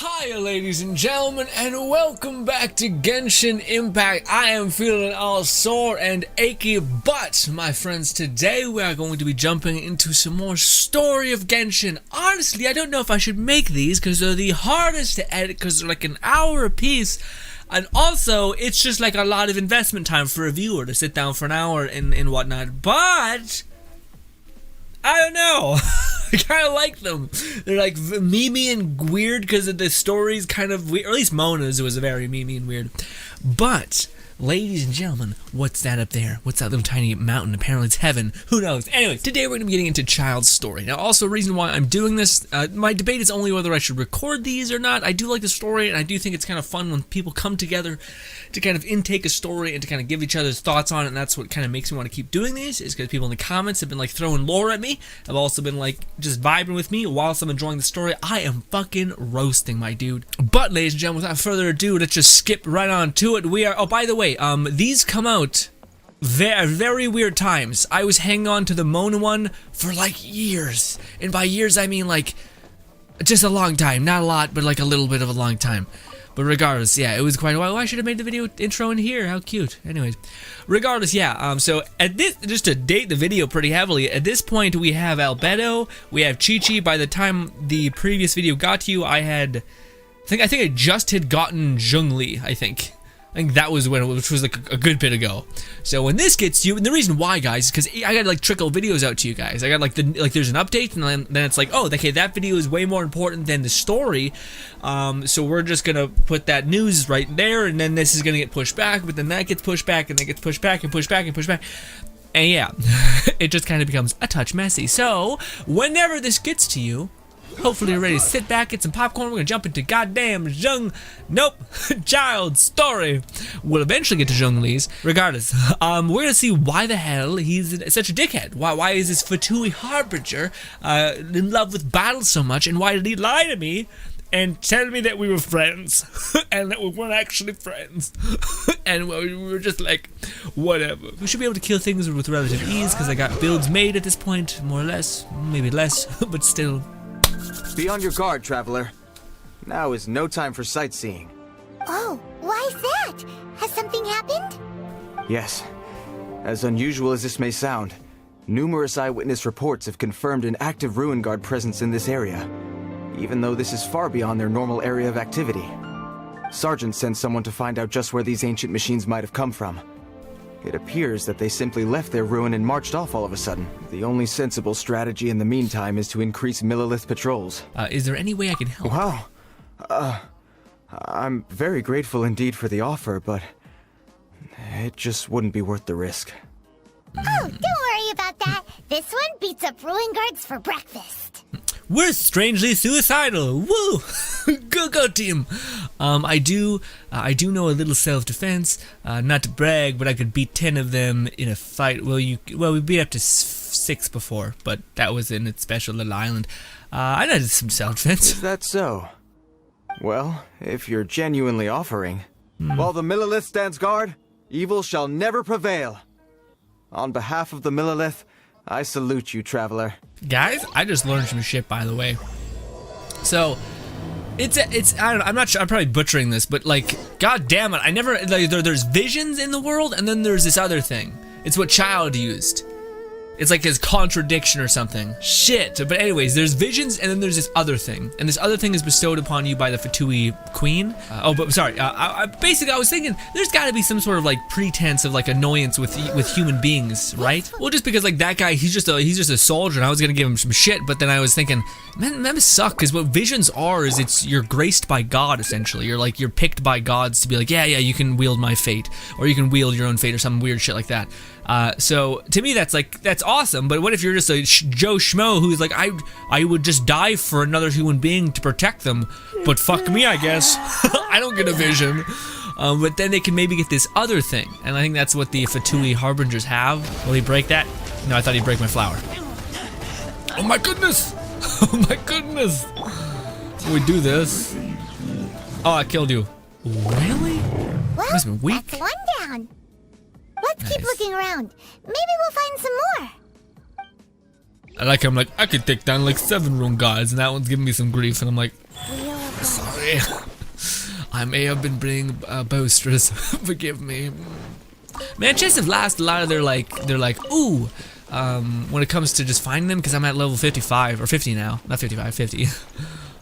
Hi ladies and gentlemen, and welcome back to Genshin Impact. I am feeling all sore and achy, but my friends, today we are going to be jumping into some more story of Genshin. Honestly, I don't know if I should make these because they're the hardest to edit because they're like an hour a piece. And also, it's just like a lot of investment time for a viewer to sit down for an hour and whatnot. But I don't know. I kind of like them. They're like memey and weird because of the story's kind of weird. Or at least Mona's was very memey and weird. But, ladies and gentlemen, what's that up there? What's that little tiny mountain? Apparently it's heaven. Who knows? Anyway, today we're going to be getting into Childe's story. Now, also, the reason why I'm doing this, my debate is only whether I should record these or not. I do like the story, and I do think it's kind of fun when people come together to kind of intake a story and to kind of give each other's thoughts on it, and that's what kind of makes me want to keep doing these, is because people in the comments have been like throwing lore at me. Have also been like just vibing with me whilst I'm enjoying the story. I am fucking roasting, my dude. But, ladies and gentlemen, without further ado, let's just skip right on to it. We are, oh, by the way, these come out very weird times. I was hanging on to the Mona one for like years, and by years I mean like just a long time, not a lot, but like a little bit of a long time. But regardless, yeah, it was quite a while. Oh, I should have made the video intro in here. How cute. Anyways, regardless, yeah. So at this, just to date the video pretty heavily, at this point we have Albedo, we have Chi-Chi. By the time the previous video got to you, I think I just had gotten Zhongli. I think that was when, which was like a good bit ago. So when this gets you, and the reason why, guys, is because I gotta like trickle videos out to you guys. I got like there's an update, and then it's like, oh, okay, that video is way more important than the story. So we're just gonna put that news right there, and then this is gonna get pushed back, but then that gets pushed back, and then gets pushed back and pushed back and pushed back. And yeah, it just kind of becomes a touch messy. So whenever this gets to you, hopefully you're ready to sit back, get some popcorn. We're gonna jump into goddamn Childe's story. We'll eventually get to Zhongli's. Regardless, we're gonna see why the hell he's such a dickhead. Why is this Fatui Harbinger in love with battle so much, and why did he lie to me and tell me that we were friends and that we weren't actually friends? And we were just like, whatever. We should be able to kill things with relative ease because I got builds made at this point, more or less, maybe less, but still. Be on your guard, traveler. Now is no time for sightseeing. Oh, why is that? Has something happened? Yes. As unusual as this may sound, numerous eyewitness reports have confirmed an active Ruin Guard presence in this area, even though this is far beyond their normal area of activity. Sergeant sent someone to find out just where these ancient machines might have come from. It appears that they simply left their ruin and marched off all of a sudden. The only sensible strategy in the meantime is to increase Millilith patrols. Is there any way I can help? Wow. I'm very grateful indeed for the offer, but it just wouldn't be worth the risk. Oh, don't worry about that. This one beats up Ruin Guards for breakfast. We're strangely suicidal. Woo! Go team. I do know a little self-defense. Not to brag, but I could beat 10 of them in a fight. Well, we beat up to 6 before, but that was in its special little island. I know some self-defense. Is that so? Well, if you're genuinely offering. While the Millilith stands guard, evil shall never prevail. On behalf of the Millilith, I salute you, traveler. Guys, I just learned some shit, by the way. So, it's I don't know, I'm not sure, I'm probably butchering this, but like, god damn it, I never, like, there's visions in the world, and then there's this other thing. It's what Childe used. It's like his contradiction or something. Shit. But anyways, there's visions, and then there's this other thing. And this other thing is bestowed upon you by the Fatui Queen. Basically, I was thinking, there's gotta be some sort of like pretense of like annoyance with human beings, right? Well, just because like that guy, he's just a soldier, and I was gonna give him some shit, but then I was thinking, man, that must suck, because what visions are is you're graced by God, essentially. You're picked by gods to be like, yeah, you can wield my fate, or you can wield your own fate, or some weird shit like that. So to me that's awesome, but what if you're just a Joe Schmo who's like, I would just die for another human being to protect them, but fuck me, I guess. I don't get a vision. But then they can maybe get this other thing, and I think that's what the Fatui Harbingers have. Will he break that? No, I thought he'd break my flower. Oh my goodness! Oh my goodness! We do this. Oh, I killed you. Really? Well, must have been weak. That's one down. Let's keep looking around. Maybe we'll find some more. I like him, like, I could take down like 7 Rune guys, and that one's giving me some grief, and I'm like, We'll Sorry. I may have been being boisterous. Forgive me. Manchester have last a lot of they're like, ooh, when it comes to just finding them, because I'm at level 55, or 50 now, not 55, 50. So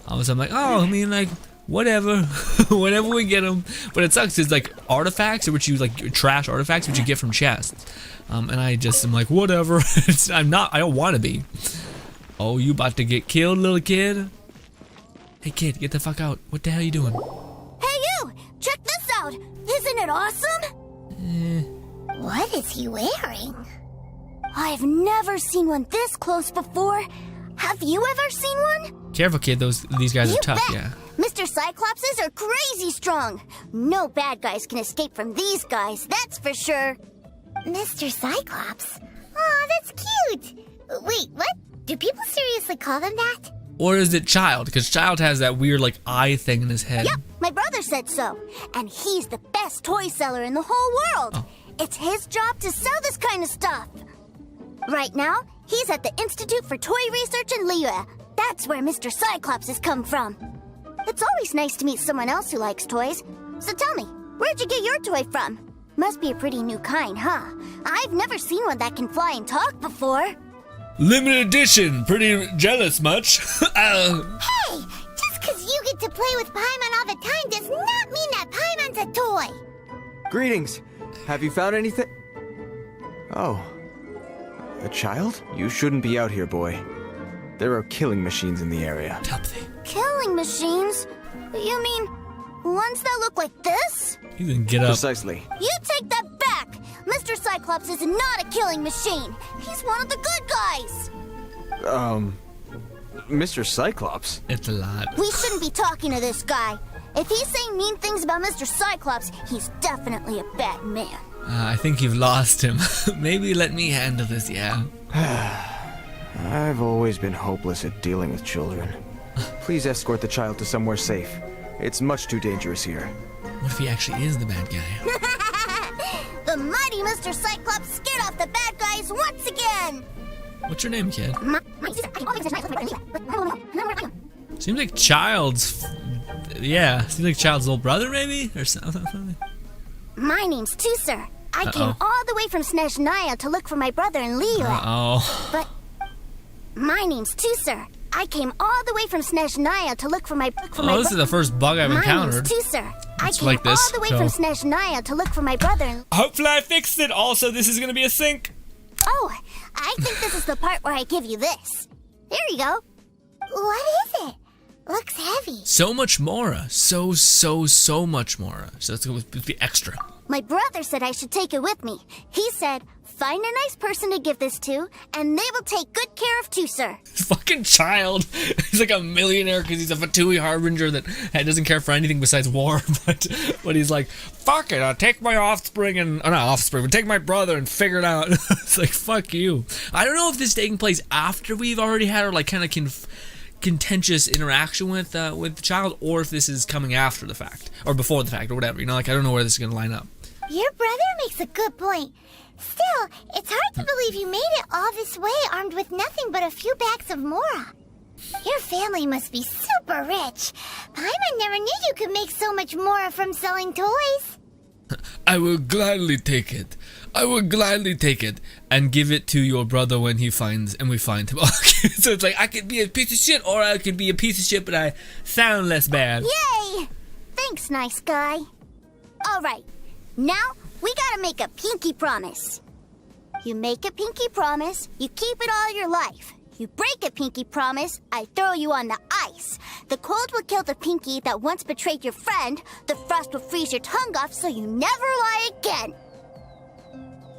I'm like, oh, I mean, like, whatever, whenever we get them. But it sucks, it's like artifacts, which you, like, trash artifacts, which you get from chests. And I just am like, whatever, I don't want to be. Oh, you about to get killed, little kid? Hey, kid, get the fuck out. What the hell are you doing? Hey, you! Check this out! Isn't it awesome? What is he wearing? I've never seen one this close before. Have you ever seen one? Careful, kid, these guys are tough, bet. yeah. Mr. Cyclopses are crazy strong. No bad guys can escape from these guys, that's for sure. Mr. Cyclops? Aw, that's cute! Wait, what? Do people seriously call them that? Or is it Childe? Because Childe has that weird, like, eye thing in his head. Yep, my brother said so. And he's the best toy seller in the whole world. Oh. It's his job to sell this kind of stuff. Right now, he's at the Institute for Toy Research in Liyue. That's where Mr. Cyclops has come from. It's always nice to meet someone else who likes toys. So tell me, where'd you get your toy from? Must be a pretty new kind, huh? I've never seen one that can fly and talk before. Limited edition, pretty jealous much. Hey, just because you get to play with Paimon all the time does not mean that Paimon's a toy. Greetings. Have you found anything? Oh. A child? You shouldn't be out here, boy. There are killing machines in the area. Killing machines? You mean ones that look like this? You can get up. Precisely. You take that back! Mr. Cyclops is not a killing machine. He's one of the good guys. Mr. Cyclops? It's a lot. We shouldn't be talking to this guy. If he's saying mean things about Mr. Cyclops, he's definitely a bad man. I think you've lost him. Maybe let me handle this, yeah. I've always been hopeless at dealing with children. Please escort the child to somewhere safe. It's much too dangerous here. What if he actually is the bad guy? The mighty Mr. Cyclops scared off the bad guys once again! What's your name, kid? Seems like Childe's... Yeah, seems like Childe's little brother, maybe? Or something? My name's Tusser. I came all the way from Snezhnaya to look for my brother in Liyue. Uh-oh. But my name's Tusser. I came all the way from Snezhnaya to look for my This is the first bug I've encountered. My name's Tusser. I It's came like this, all the way so- from Snezhnaya to look for my brother in... Hopefully I fixed it. Also, this is gonna be a sync. Oh, I think this is the part where I give you this. There you go. What is it? Looks heavy. So much Mora. So much Mora. So let's be extra. My brother said I should take it with me. He said, find a nice person to give this to, and they will take good care of Tusser. Fucking Childe. He's like a millionaire because he's a Fatui harbinger that doesn't care for anything besides war. But he's like, fuck it, I'll take my offspring and... not offspring, but take my brother and figure it out. It's like, fuck you. I don't know if this is taking place after we've already had our, like, kind of contentious interaction with the child, or if this is coming after the fact, or before the fact, or whatever. You know, like, I don't know where this is going to line up. Your brother makes a good point. Still, it's hard to believe you made it all this way armed with nothing but a few bags of Mora. Your family must be super rich. Paimon never knew you could make so much Mora from selling toys. I will gladly take it. I will gladly take it and give it to your brother when we find him. So it's like, I could be a piece of shit, or I could be a piece of shit, but I sound less bad. Yay! Thanks, nice guy. All right, now we gotta make a pinky promise. You make a pinky promise, you keep it all your life. You break a pinky promise, I throw you on the ice. The cold will kill the pinky that once betrayed your friend. The frost will freeze your tongue off so you never lie again.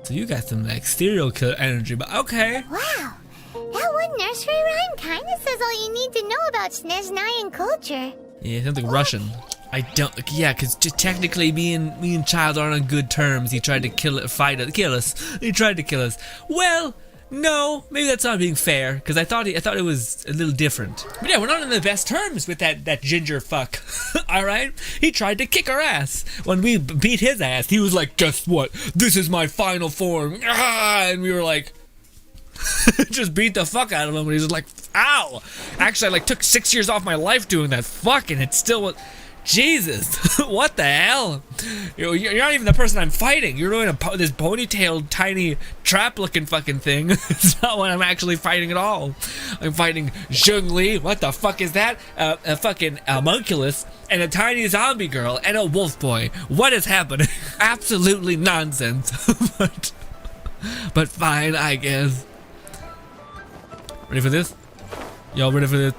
So you got some like serial killer energy, but okay. Wow, that one nursery rhyme kinda says all you need to know about Snezhnayan culture. Yeah, sounds like Russian. I don't, yeah, because technically me and Childe aren't on good terms. He tried to kill us. He tried to kill us. Well, no, maybe that's not being fair, because I thought it was a little different. But yeah, we're not on the best terms with that ginger fuck. Alright? He tried to kick our ass. When we beat his ass, he was like, guess what? This is my final form. Ah! And we were like, Just beat the fuck out of him, and he's like, ow! Actually, I like took 6 years off my life doing that. Fucking, it still. Jesus, what the hell? You're not even the person I'm fighting. You're doing this ponytailed, tiny, trap-looking fucking thing. It's not what I'm actually fighting at all. I'm fighting Zhongli. What the fuck is that? A fucking homunculus and a tiny zombie girl and a wolf boy. What is happening? Absolutely nonsense. but fine, I guess. Ready for this? Y'all ready for this?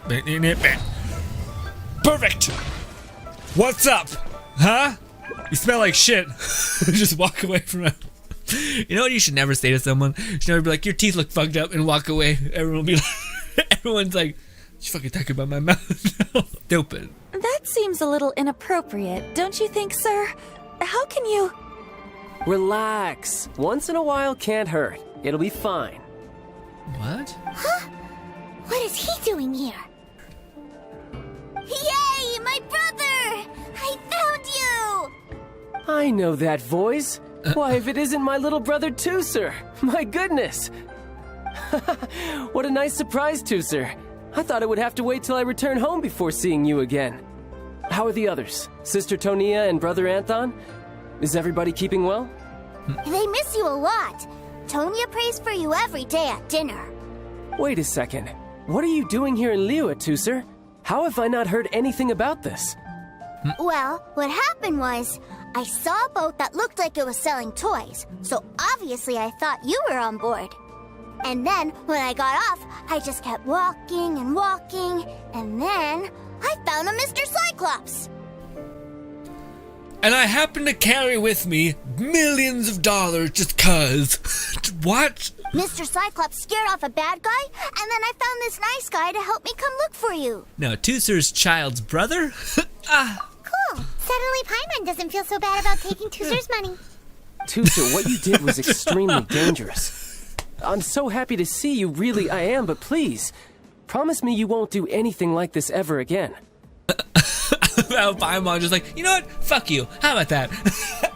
Perfect. What's up? Huh? You smell like shit. Just walk away from it. You know what you should never say to someone? You should never be like, your teeth look fucked up, and walk away. Everyone will be like, everyone's like, you fucking talking about my mouth. Stupid. That seems a little inappropriate, don't you think, sir? How can you... Relax. Once in a while can't hurt. It'll be fine. What? Huh? What is he doing here? Yay, my brother! I found you! I know that voice. Why, if it isn't my little brother Tooser. My goodness. What a nice surprise, Tooser. I thought I would have to wait till I return home before seeing you again. How are the others? Sister Tonia and brother Anthon? Is everybody keeping well? They miss you a lot. Tonia prays for you every day at dinner. Wait a second. What are you doing here in Liyue, Tooser? How have I not heard anything about this? Well, what happened was, I saw a boat that looked like it was selling toys, so obviously I thought you were on board. And then, when I got off, I just kept walking and walking, and then I found a Mr. Cyclops. And I happen to carry with me millions of dollars just cuz. What? Mr. Cyclops scared off a bad guy, and then I found this nice guy to help me come look for you. No, Tooser's child's brother? Cool. Suddenly Paimon doesn't feel so bad about taking Tooser's money. Tooser, what you did was extremely dangerous. I'm so happy to see you, really I am, but please, promise me you won't do anything like this ever again. Paimon just like, you know what? Fuck you. How about that?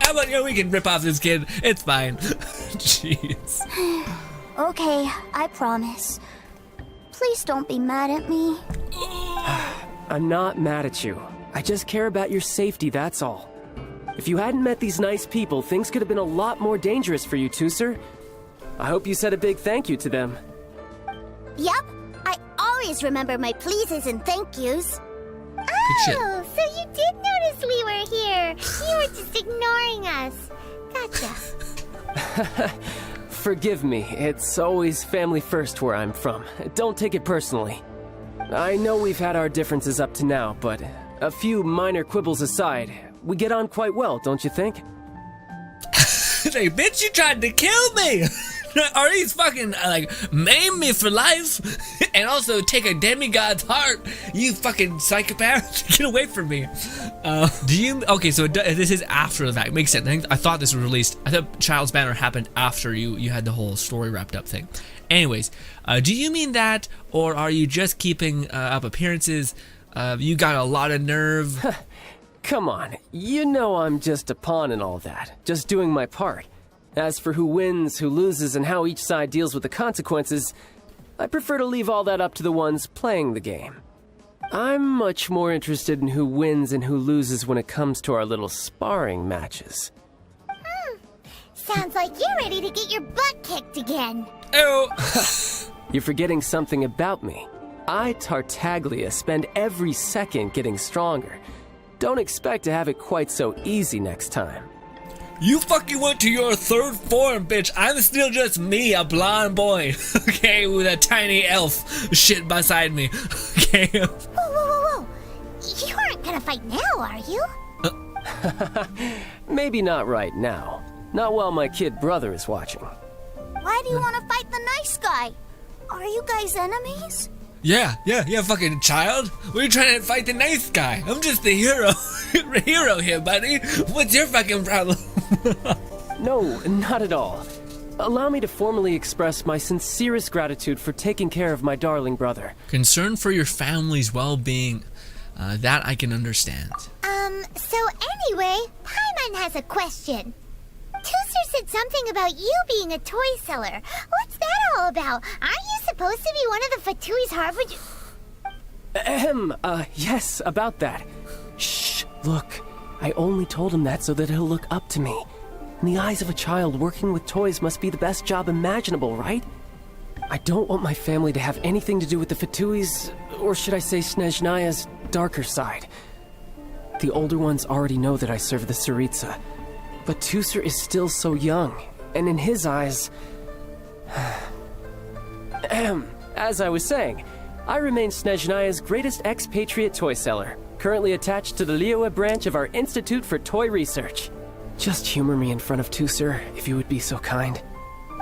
How about, we can rip off this kid. It's fine. Jeez. Okay, I promise. Please don't be mad at me. I'm not mad at you. I just care about your safety, that's all. If you hadn't met these nice people, things could have been a lot more dangerous for you, Tooser. I hope you said a big thank you to them. Yep, I always remember my pleases and thank yous. shit. Oh, so you did notice we were here. You were just ignoring us. Gotcha. Forgive me, it's always family first where I'm from. Don't take it personally. I know we've had our differences up to now, but a few minor quibbles aside, we get on quite well, don't you think? Hey, bitch, you tried to kill me! Or he's fucking, maim me for life, and also take a demigod's heart, you fucking psychopath. Get away from me. Okay, so this is after the fact. Makes sense. I thought this was released. I thought Child's Banner happened after you had the whole story wrapped up thing. Anyways, do you mean that, or are you just keeping up appearances? You got a lot of nerve. Come on, you know I'm just a pawn in all that, just doing my part. As for who wins, who loses, and how each side deals with the consequences, I prefer to leave all that up to the ones playing the game. I'm much more interested in who wins and who loses when it comes to our little sparring matches. Sounds like you're ready to get your butt kicked again. Oh. You're forgetting something about me. I, Tartaglia, spend every second getting stronger. Don't expect to have it quite so easy next time. You fucking went to your third form, bitch. I'm still just me, a blonde boy, okay, with a tiny elf shit beside me, okay? Whoa. You aren't gonna fight now, are you? Maybe not right now. Not while my kid brother is watching. Why do you want to fight the nice guy? Are you guys enemies? Yeah, fucking child. We're trying to fight the nice guy. I'm just the hero here, buddy. What's your fucking problem? No, not at all. Allow me to formally express my sincerest gratitude for taking care of my darling brother. Concern for your family's well-being, that I can understand. So anyway, Paimon has a question. Tooser said something about you being a toy seller. What's that all about? Aren't you supposed to be one of the Fatui's harbingers? Yes, about that. Shh, look. I only told him that so that he'll look up to me. In the eyes of a child, working with toys must be the best job imaginable, right? I don't want my family to have anything to do with the Fatui's, or should I say Snezhnaya's, darker side. The older ones already know that I serve the Tsaritsa, but Tusser is still so young, and in his eyes... As I was saying, I remain Snezhnaya's greatest expatriate toy seller, currently attached to the Liyue branch of our Institute for Toy Research. Just humor me in front of Tusser, if you would be so kind.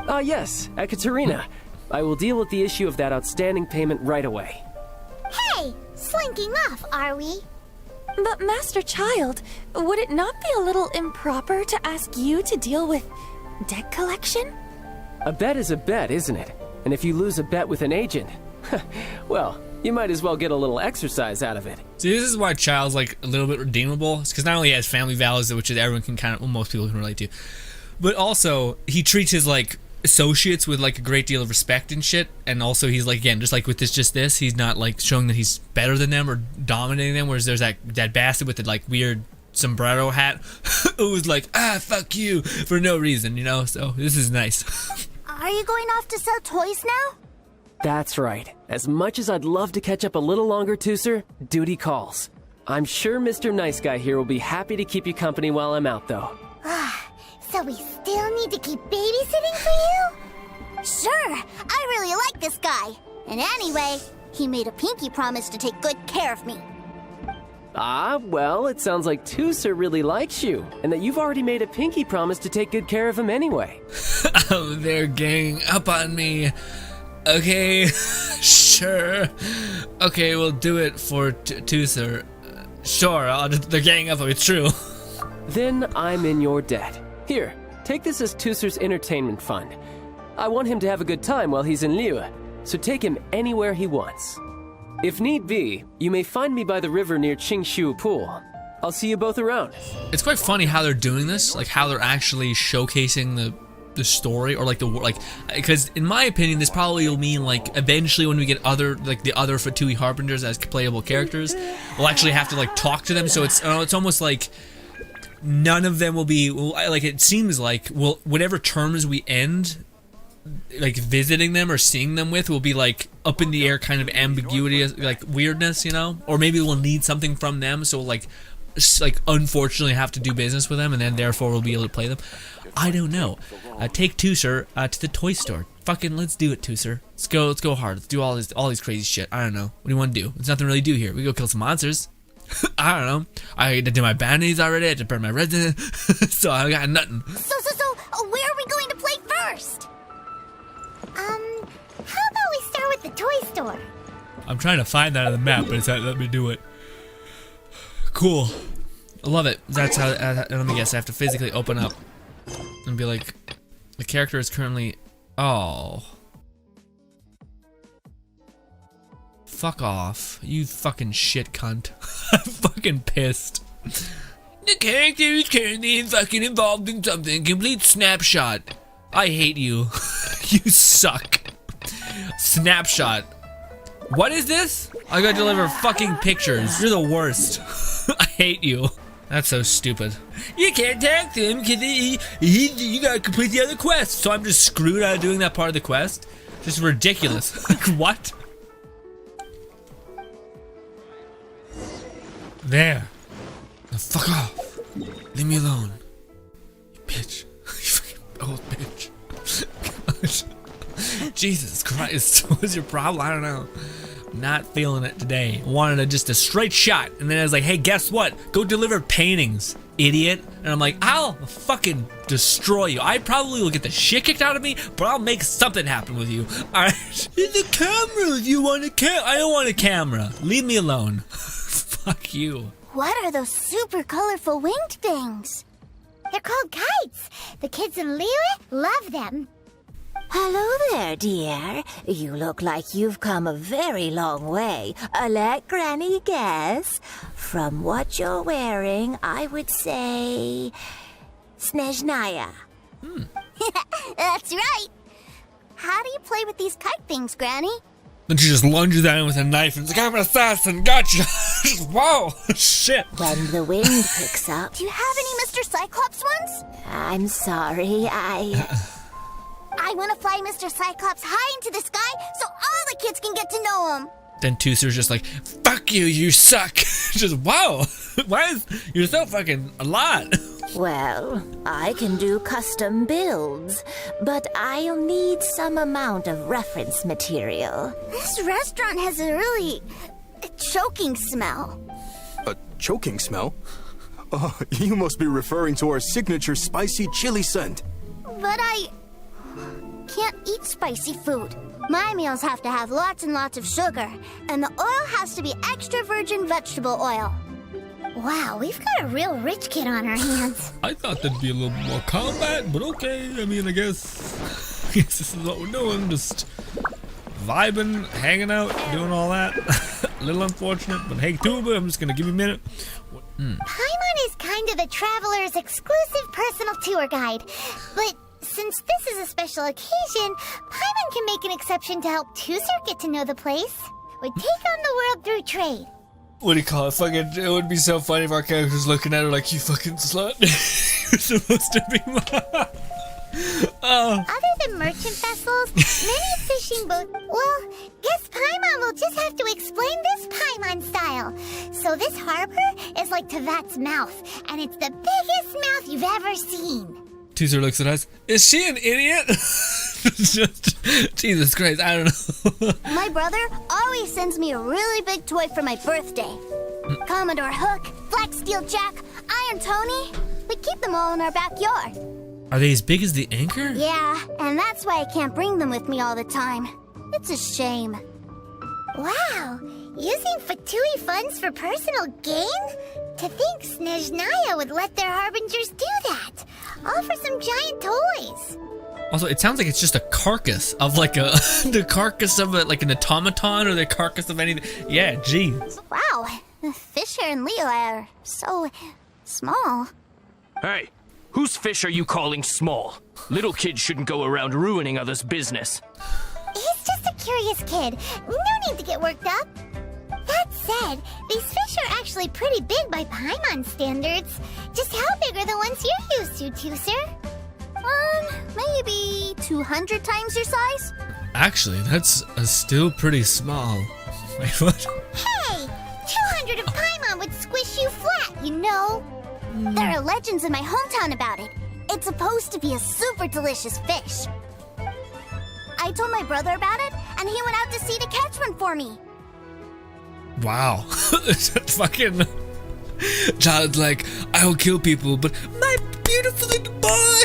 Ah yes, Ekaterina. I will deal with the issue of that outstanding payment right away. Hey, slinking off, are we? But Master Childe, would it not be a little improper to ask you to deal with debt collection? A bet is a bet, isn't it? And if you lose a bet with an agent, well, you might as well get a little exercise out of it. See, this is why Child's like a little bit redeemable. It's because not only he has family values, which everyone can kind of, well, most people can relate to, but also he treats his like associates with like a great deal of respect and shit. And also he's like, again, just like with this, he's not like showing that he's better than them or dominating them. Whereas there's that bastard with the like weird sombrero hat who was like, fuck you for no reason, you know. So this is nice. Are you going off to sell toys now? That's right. As much as I'd love to catch up a little longer, Tusser, duty calls. I'm sure Mr. Nice Guy here will be happy to keep you company while I'm out, though. So we still need to keep babysitting for you? Sure, I really like this guy. And anyway, he made a pinky promise to take good care of me. Ah, well, it sounds like Tusser really likes you, and that you've already made a pinky promise to take good care of him anyway. Oh, they're ganging up on me. Okay, sure. Okay, we'll do it for Tusser. Sure, they're ganging up on me, it's true. Then I'm in your debt. Here, take this as Tusser's entertainment fund. I want him to have a good time while he's in Liyue, so take him anywhere he wants. If need be, you may find me by the river near Qingshu Pool. I'll see you both around. It's quite funny how they're doing this, like how they're actually showcasing the story, or like because in my opinion this probably will mean like eventually when we get the other Fatui Harbingers as playable characters, we'll actually have to like talk to them. So it's almost like none of them will be like, it seems like whatever terms we end like visiting them or seeing them with will be like up in the air kind of ambiguity, like weirdness, you know, or maybe we'll need something from them, so like unfortunately have to do business with them, and then therefore we'll be able to play them. I don't know. Take Tusser to the toy store. Fucking let's do it, Tusser. Let's go hard. Let's do all these crazy shit. I don't know. What do you want to do? There's nothing really to do here. We go kill some monsters. I don't know. I had to do my bandies already. I had to burn my resident. So I got nothing. So, where are we going to play first? How about we start with the toy store? I'm trying to find that on the map, but it's not letting me do it. Cool. I love it. That's how, let me guess, I have to physically open up and be like, the character is currently, oh. Fuck off. You fucking shit cunt. I'm fucking pissed. The character is currently fucking involved in something. Complete snapshot. I hate you. You suck. Snapshot. What is this? I gotta deliver fucking pictures. You're the worst. I hate you. That's so stupid. You can't tag him because you gotta complete the other quest. So I'm just screwed out of doing that part of the quest? Just ridiculous. Like, what? There. Now fuck off. Leave me alone. You bitch. You fucking old bitch. Gosh. Jesus Christ. What's your problem? I don't know. Not feeling it today. Wanted just a straight shot, and then I was like, hey, guess what? Go deliver paintings, idiot. And I'm like, I'll fucking destroy you. I probably will get the shit kicked out of me, but I'll make something happen with you. Alright? There's a camera if you want a camera. I don't want a camera. Leave me alone. Fuck you. What are those super colorful winged things? They're called kites. The kids in Liyue love them. Hello there, dear. You look like you've come a very long way. Let Granny guess. From what you're wearing, I would say... Snezhnaya. That's right. How do you play with these kite things, Granny? Then she just lunges at him with a knife and is like, I'm an assassin, gotcha! Whoa, shit. When the wind picks up, Do you have any Mr. Cyclops ones? I'm sorry, I want to fly Mr. Cyclops high into the sky so all the kids can get to know him. Then Tooser's just like, fuck you, you suck. Just, wow. Why is, you're so fucking a lot. Well, I can do custom builds, but I'll need some amount of reference material. This restaurant has a really choking smell. A choking smell? Oh, you must be referring to our signature spicy chili scent. But I can't eat spicy food. My meals have to have lots and lots of sugar, and the oil has to be extra virgin vegetable oil. Wow, we've got a real rich kid on our hands. I thought there'd be a little more combat, but okay. I mean, I guess this is what we're doing. Just vibing, hanging out, doing all that. A little unfortunate, but hey, Tuba, I'm just gonna give you a minute. Paimon is kind of the traveler's exclusive personal tour guide, but since this is a special occasion, Paimon can make an exception to help Tooser get to know the place. We take on the world through trade. What do you call it? Fucking, it would be so funny if our character's looking at her like, you fucking slut. You're supposed to be mine. Oh. Other than merchant vessels, many fishing boats... Well, guess Paimon will just have to explain this Paimon style. So this harbor is like Tavat's mouth, and it's the biggest mouth you've ever seen. Tooser looks at us. Is she an idiot? Just, Jesus Christ, I don't know. My brother always sends me a really big toy for my birthday. Commodore Hook, Black Steel Jack, Iron Tony. We keep them all in our backyard. Are they as big as the anchor? Yeah, and that's why I can't bring them with me all the time. It's a shame. Wow, using Fatui funds for personal gain? To think Snezhnaya would let their harbingers do that. All for some giant toys. Also, it sounds like it's just a carcass of like a, the carcass of a, like an automaton or the carcass of anything. Yeah, geez. Wow, Fisher and Leo are so small. Hey, whose fish are you calling small? Little kids shouldn't go around ruining others' business. He's just a curious kid. No need to get worked up. That said, these fish are actually pretty big by Paimon standards. Just how big are the ones you're used to, Tooser? Maybe 200 times your size? Actually, that's still pretty small. Wait, what? Hey! 200 of Paimon would squish you flat, you know? There are legends in my hometown about it. It's supposed to be a super delicious fish. I told my brother about it, and he went out to sea to catch one for me. Wow. Fucking Child's like, I will kill people, but my beautiful little boy,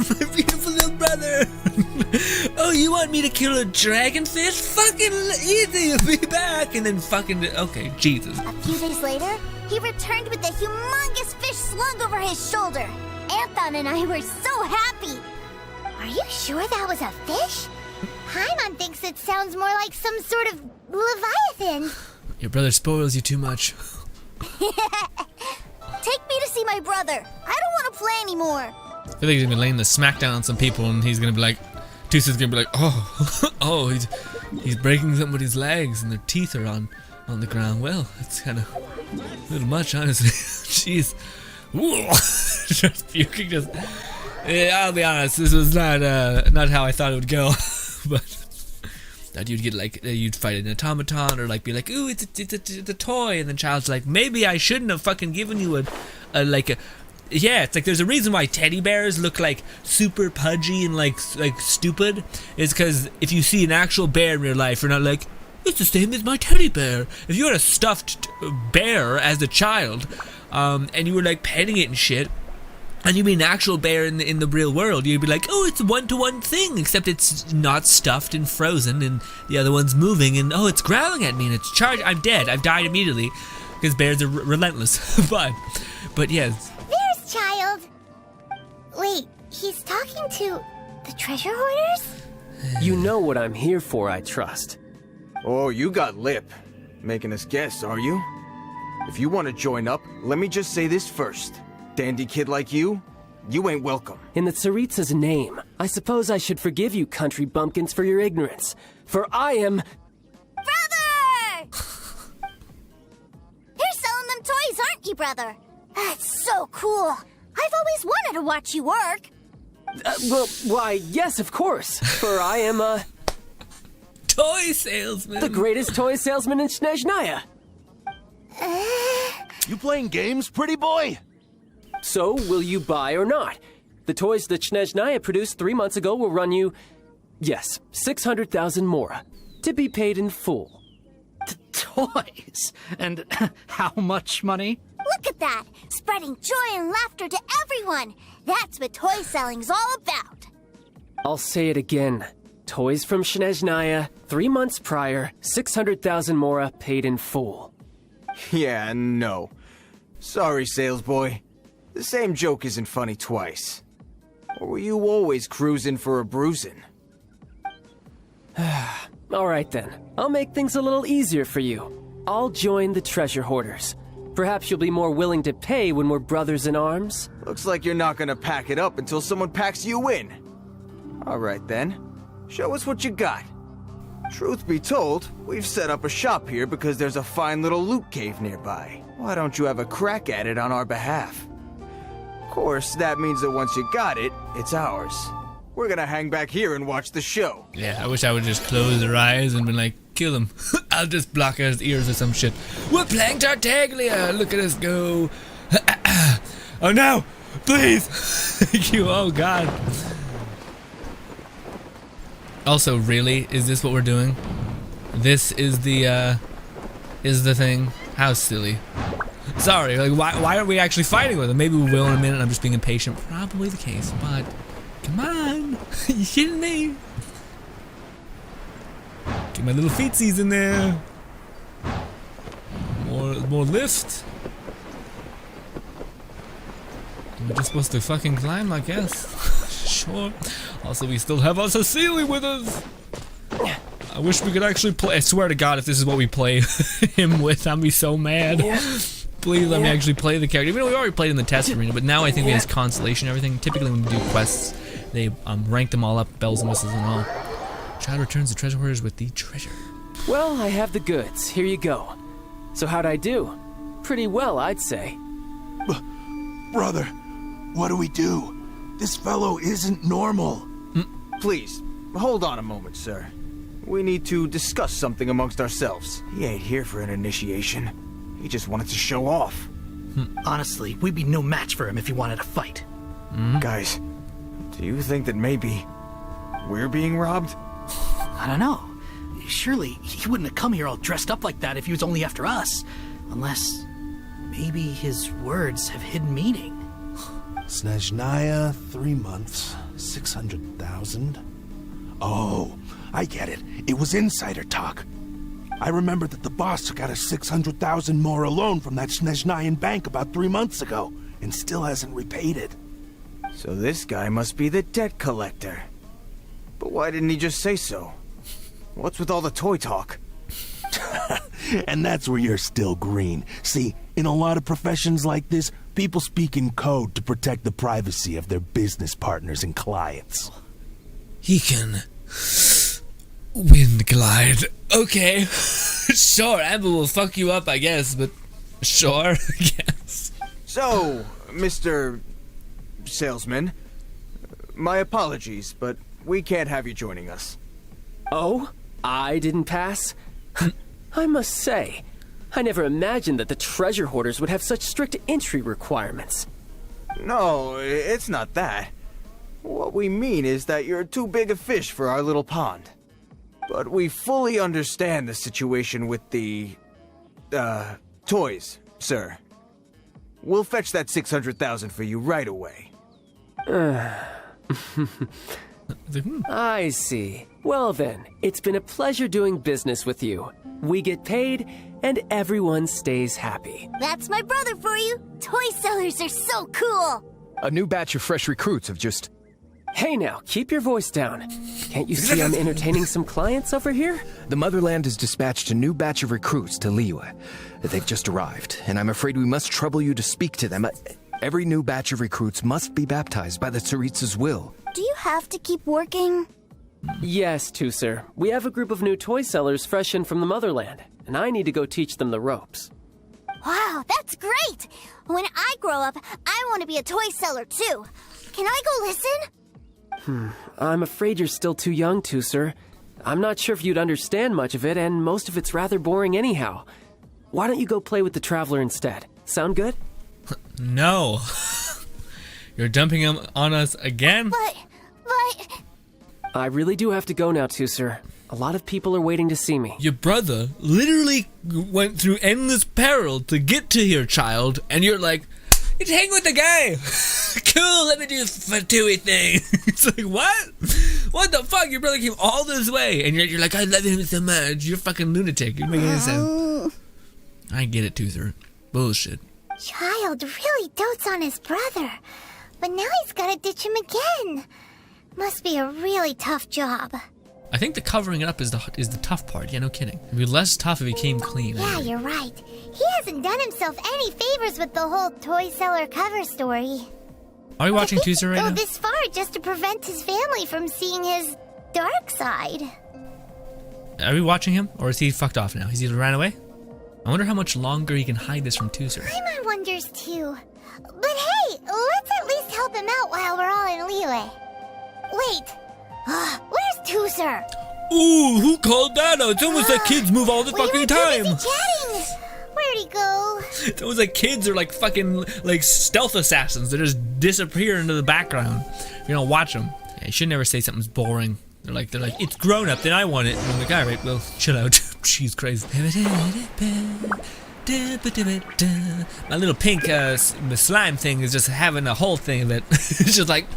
my beautiful little brother. Oh, you want me to kill a dragonfish? Fucking easy, I'll be back. And then fucking, okay, Jesus. A few days later, he returned with a humongous fish slung over his shoulder. Anthon and I were so happy. Are you sure that was a fish? Paimon thinks it sounds more like some sort of leviathan. Your brother spoils you too much. Take me to see my brother. I don't want to play anymore. I feel like he's gonna be laying the smackdown on some people, and he's gonna be like, Tooser's gonna be like, oh, oh, he's breaking somebody's legs, and their teeth are on the ground. Well, it's kind of a little much, honestly. Jeez, just puking. Just, yeah, I'll be honest, this was not how I thought it would go, but. That you'd get like, you'd fight an automaton, or like be like, ooh, it's a toy, and then Child's like, maybe I shouldn't have fucking given you yeah, it's like there's a reason why teddy bears look like super pudgy and like stupid. It's because if you see an actual bear in real life, you're not like, it's the same as my teddy bear. If you had a stuffed bear as a child, and you were like petting it and shit, and you mean an actual bear in the real world, you'd be like, oh, it's a one-to-one thing, except it's not stuffed and frozen, and the other one's moving, and oh, it's growling at me, and it's charged. I'm dead. I've died immediately, because bears are relentless. but yes. There's Child. Wait, he's talking to the treasure hoarders? You know what I'm here for, I trust. Oh, you got lip. Making us guess, are you? If you want to join up, let me just say this first. Dandy kid like you, You ain't welcome. In the Tsaritsa's name, I suppose I should forgive you country bumpkins for your ignorance. For I am... Brother! You're selling them toys, aren't you, brother? That's so cool. I've always wanted to watch you work. Why, yes, of course. For I am, Toy salesman. the greatest toy salesman in Snezhnaya. You playing games, pretty boy? So, will you buy or not? The toys that Snezhnaya produced 3 months ago will run you, yes, 600,000 mora, to be paid in full. Toys? And how much money? Look at that! Spreading joy and laughter to everyone! That's what toy selling's all about! I'll say it again. Toys from Snezhnaya, 3 months prior, 600,000 mora paid in full. Yeah, no. Sorry, salesboy. The same joke isn't funny twice. Or were you always cruising for a bruising? All right then, I'll make things a little easier for you. I'll join the treasure hoarders. Perhaps you'll be more willing to pay when we're brothers in arms? Looks like you're not gonna pack it up until someone packs you in. All right then. Show us what you got. Truth be told, we've set up a shop here because there's a fine little loot cave nearby. Why don't you have a crack at it on our behalf? Of course, that means that once you got it, it's ours. We're gonna hang back here and watch the show. Yeah, I wish I would just close their eyes and been like, kill him. I'll just block out his ears or some shit. We're playing Tartaglia. Look at us go. Oh no! Please! Thank you. Oh god. Also, really? Is this what we're doing? This is the thing? How silly. Sorry, like, why aren't we actually fighting with him? Maybe we will in a minute and I'm just being impatient. Probably the case, but come on. You kidding me? Get my little feetsies in there. More lift. We're just supposed to fucking climb, I guess. Sure. Also, we still have our Cecily with us. I wish we could actually play. I swear to God, if this is what we play him with, I'd be so mad. Please let me actually play the character. Even though we already played in the test arena, but now I think we have constellation and everything. Typically when we do quests, they rank them all up, bells and whistles and all. Childe returns the treasure hoarders with the treasure. Well, I have the goods. Here you go. So how'd I do? Pretty well, I'd say. Brother, what do we do? This fellow isn't normal. Please, hold on a moment, sir. We need to discuss something amongst ourselves. He ain't here for an initiation. He just wanted to show off. Honestly, we'd be no match for him if he wanted to fight. Guys, do you think that maybe we're being robbed? I don't know. Surely he wouldn't have come here all dressed up like that if he was only after us. Unless maybe his words have hidden meaning. Snezhnaya, 3 months, 600,000. Oh, I get it. It was insider talk. I remember that the boss took out a 600,000 more loan from that Snezhnayan bank about 3 months ago, and still hasn't repaid it. So this guy must be the debt collector. But why didn't he just say so? What's with all the toy talk? And that's where you're still green. See, in a lot of professions like this, people speak in code to protect the privacy of their business partners and clients. He can wind glide. Okay. Sure, Amber will fuck you up, I guess, but sure, I guess. So, Mr. Salesman, my apologies, but we can't have you joining us. Oh? I didn't pass? I must say, I never imagined that the treasure hoarders would have such strict entry requirements. No, it's not that. What we mean is that you're too big a fish for our little pond. But we fully understand the situation with the, toys, sir. We'll fetch that 600,000 for you right away. I see. Well then, it's been a pleasure doing business with you. We get paid, and everyone stays happy. That's my brother for you. Toy sellers are so cool. A new batch of fresh recruits have just... Hey now, keep your voice down. Can't you see I'm entertaining some clients over here? The Motherland has dispatched a new batch of recruits to Liyue. They've just arrived, and I'm afraid we must trouble you to speak to them. Every new batch of recruits must be baptized by the Tsaritsa's will. Do you have to keep working? Yes, Tusser. We have a group of new toy sellers fresh in from the motherland, and I need to go teach them the ropes. Wow, that's great! When I grow up, I want to be a toy seller too. Can I go listen? I'm afraid you're still too young, Tusser. I'm not sure if you'd understand much of it, and most of it's rather boring anyhow. Why don't you go play with the Traveler instead? Sound good? No. You're dumping him on us again? But... I really do have to go now, Tusser. A lot of people are waiting to see me. Your brother literally went through endless peril to get to your child, and you're like, "Let's hang with the guy." Cool, let me do the Fatui thing. It's like, what? What the fuck? Your brother came all this way, and you're like, "I love him so much." You're a fucking lunatic. You're making any sense. I get it, Toother. Bullshit. Child really dotes on his brother, but now he's gotta ditch him again. Must be a really tough job. I think the covering it up is the tough part. Yeah, no kidding. It'd be less tough if he came clean. Yeah, you're right. He hasn't done himself any favors with the whole toy seller cover story. Are we watching Toother right now? Go this far just to prevent his family from seeing his dark side. Are we watching him, or is he fucked off now? He's either ran away? I wonder how much longer he can hide this from Toother. Paimon wonders too. But hey, let's at least help him out while we're all in Liyue. Wait, where's Toother? Ooh, who called that out? It's almost like kids move all the fucking time. We were too busy chatting. Where'd he go? It's almost like kids are like fucking like stealth assassins. They just disappear into the background. You don't watch them. Yeah, you should never say something's boring. They're like, it's grown up, then I want it. And I'm like, all right, well, chill out. She's crazy. My little pink slime thing is just having a whole thing of it. It's just like,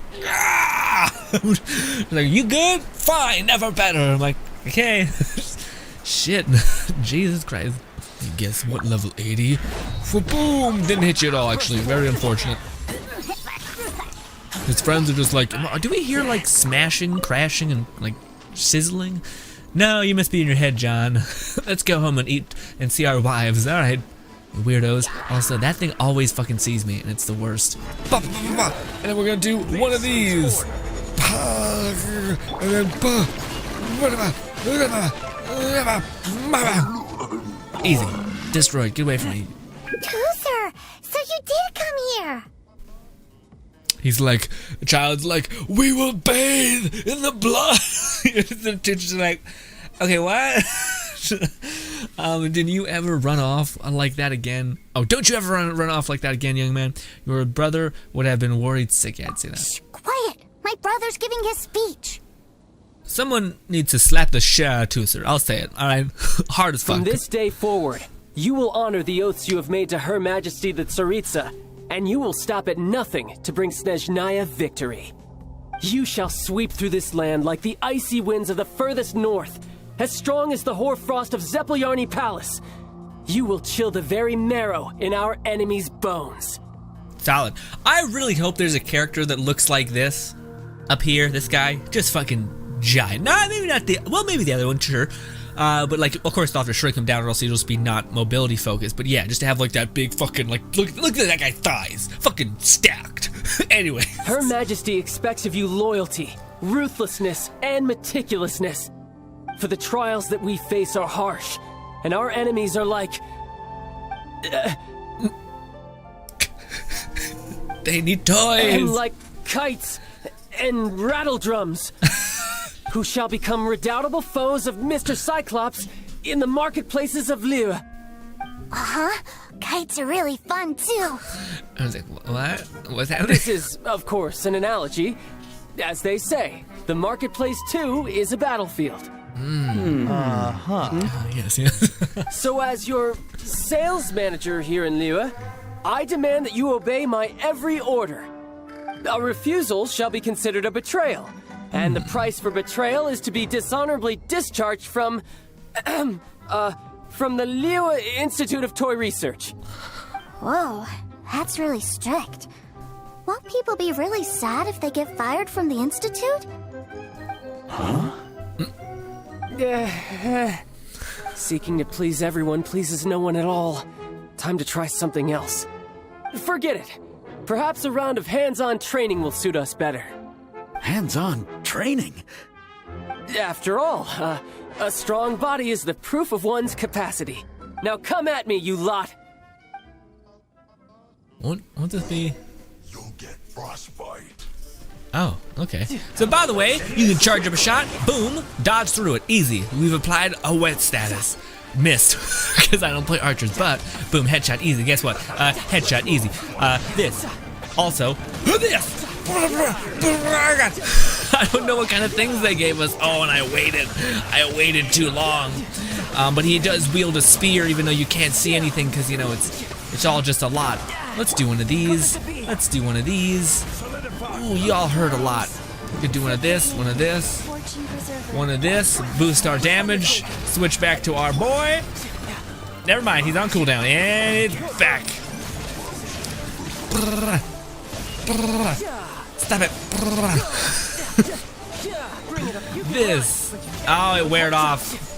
like, you good? Fine, never better. I'm like, okay. Shit. Jesus Christ. Guess what, level 80? Boom! Didn't hit you at all, actually. Very unfortunate. His friends are just like, do we hear like smashing, crashing, and like sizzling? No, you must be in your head, John. Let's go home and eat and see our wives. All right, weirdos. Also, that thing always fucking sees me, and it's the worst. And then we're gonna do one of these. And then easy. Destroyed. Get away from me. Toother, so you did come here. He's like, the child's like, we will bathe in the blood. The teacher's like, okay, what? Did you ever run off like that again? Oh, don't you ever run off like that again, young man. Your brother would have been worried sick. Yeah, I'd say that. Shh, quiet. My brother's giving his speech. Someone needs to slap the shit out of Toother. I'll say it, all right? Hard as fuck. From this day forward, you will honor the oaths you have made to Her Majesty the Tsaritsa, and you will stop at nothing to bring Snezhnaya victory. You shall sweep through this land like the icy winds of the furthest north, as strong as the hoarfrost of Zeppeljärni Palace. You will chill the very marrow in our enemies' bones. Solid. I really hope there's a character that looks like this up here, this guy. Just fucking giant. Nah, maybe not the, well, maybe the other one, sure. But like, of course, they'll have to shrink him down or else he'll just be not mobility focused. But yeah, just to have like that big fucking, like, look at that guy's thighs. Fucking stacked. Anyway. Her Majesty expects of you loyalty, ruthlessness, and meticulousness. For the trials that we face are harsh, and our enemies are like... they need toys. And like kites and rattle drums. Who shall become redoubtable foes of Mr. Cyclops in the marketplaces of Liyue. Uh-huh. Kites are really fun, too. I was like, what? What's happening? This is, of course, an analogy. As they say, the marketplace, too, is a battlefield. Yes. So as your sales manager here in Liyue, I demand that you obey my every order. A refusal shall be considered a betrayal. And the price for betrayal is to be dishonorably discharged from the Liyue Institute of Toy Research. Whoa, that's really strict. Won't people be really sad if they get fired from the Institute? Huh? Seeking to please everyone pleases no one at all. Time to try something else. Forget it. Perhaps a round of hands-on training will suit us better. Hands-on training? After all, a strong body is the proof of one's capacity. Now come at me, you lot! Won't this be? You'll get frostbite. Oh, okay. So by the way, you can charge up a shot, boom, dodge through it, easy. We've applied a wet status. Missed, because I don't play archers, but boom, headshot easy. Guess what? Headshot easy. This. Also, this! I don't know what kind of things they gave us. Oh, and I waited too long. But he does wield a spear, even though you can't see anything, because, you know, it's all just a lot. Let's do one of these. Let's do one of these. Ooh, you all heard a lot. We could do one of this, one of this, one of this. Boost our damage. Switch back to our boy. Never mind, he's on cooldown. And it's back. Stop it. This. Oh, it weared off.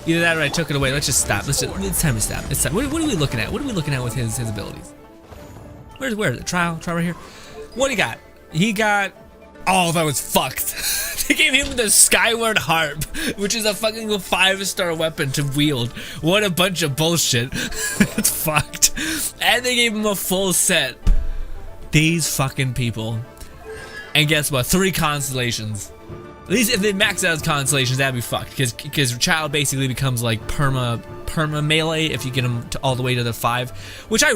Either that or I took it away. Let's just stop. It's time to stop. It's time. What are we looking at? What are we looking at with his abilities? Where is it? Trial right here. What do you got? He got. Oh, that was fucked. They gave him the Skyward Harp, which is a fucking 5-star weapon to wield. What a bunch of bullshit. It's fucked. And they gave him a full set. These fucking people. And guess what? 3 constellations. At least if they max out his constellations, that'd be fucked. Because Childe basically becomes like perma melee if you get him all the way to the 5. Which I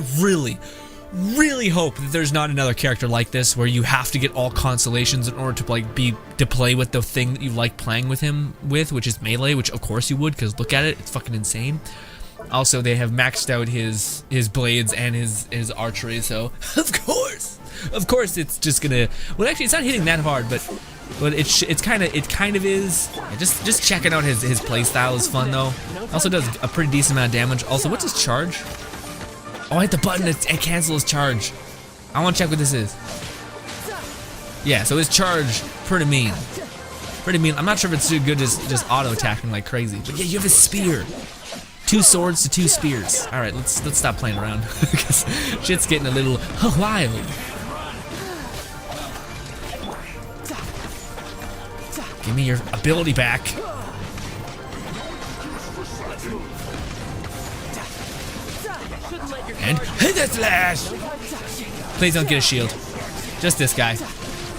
really hope that there's not another character like this where you have to get all constellations in order to play with the thing that you like playing with him with, which is melee, which of course you would, because look at it, it's fucking insane. Also, they have maxed out his blades and his archery, so of course it's just gonna. Well, actually, it's not hitting that hard, but it kind of is. Yeah, just checking out his play style is fun though. Also does a pretty decent amount of damage. Also, what's his charge? Oh, I hit the button to cancel his charge. I want to check what this is. Yeah, so his charge, pretty mean. Pretty mean. I'm not sure if it's too good as just auto attacking like crazy, but yeah, you have a spear. 2 swords to 2 spears. All right, let's stop playing around because shit's getting a little wild. Give me your ability back. And hit the slash! Please don't get a shield. Just this guy.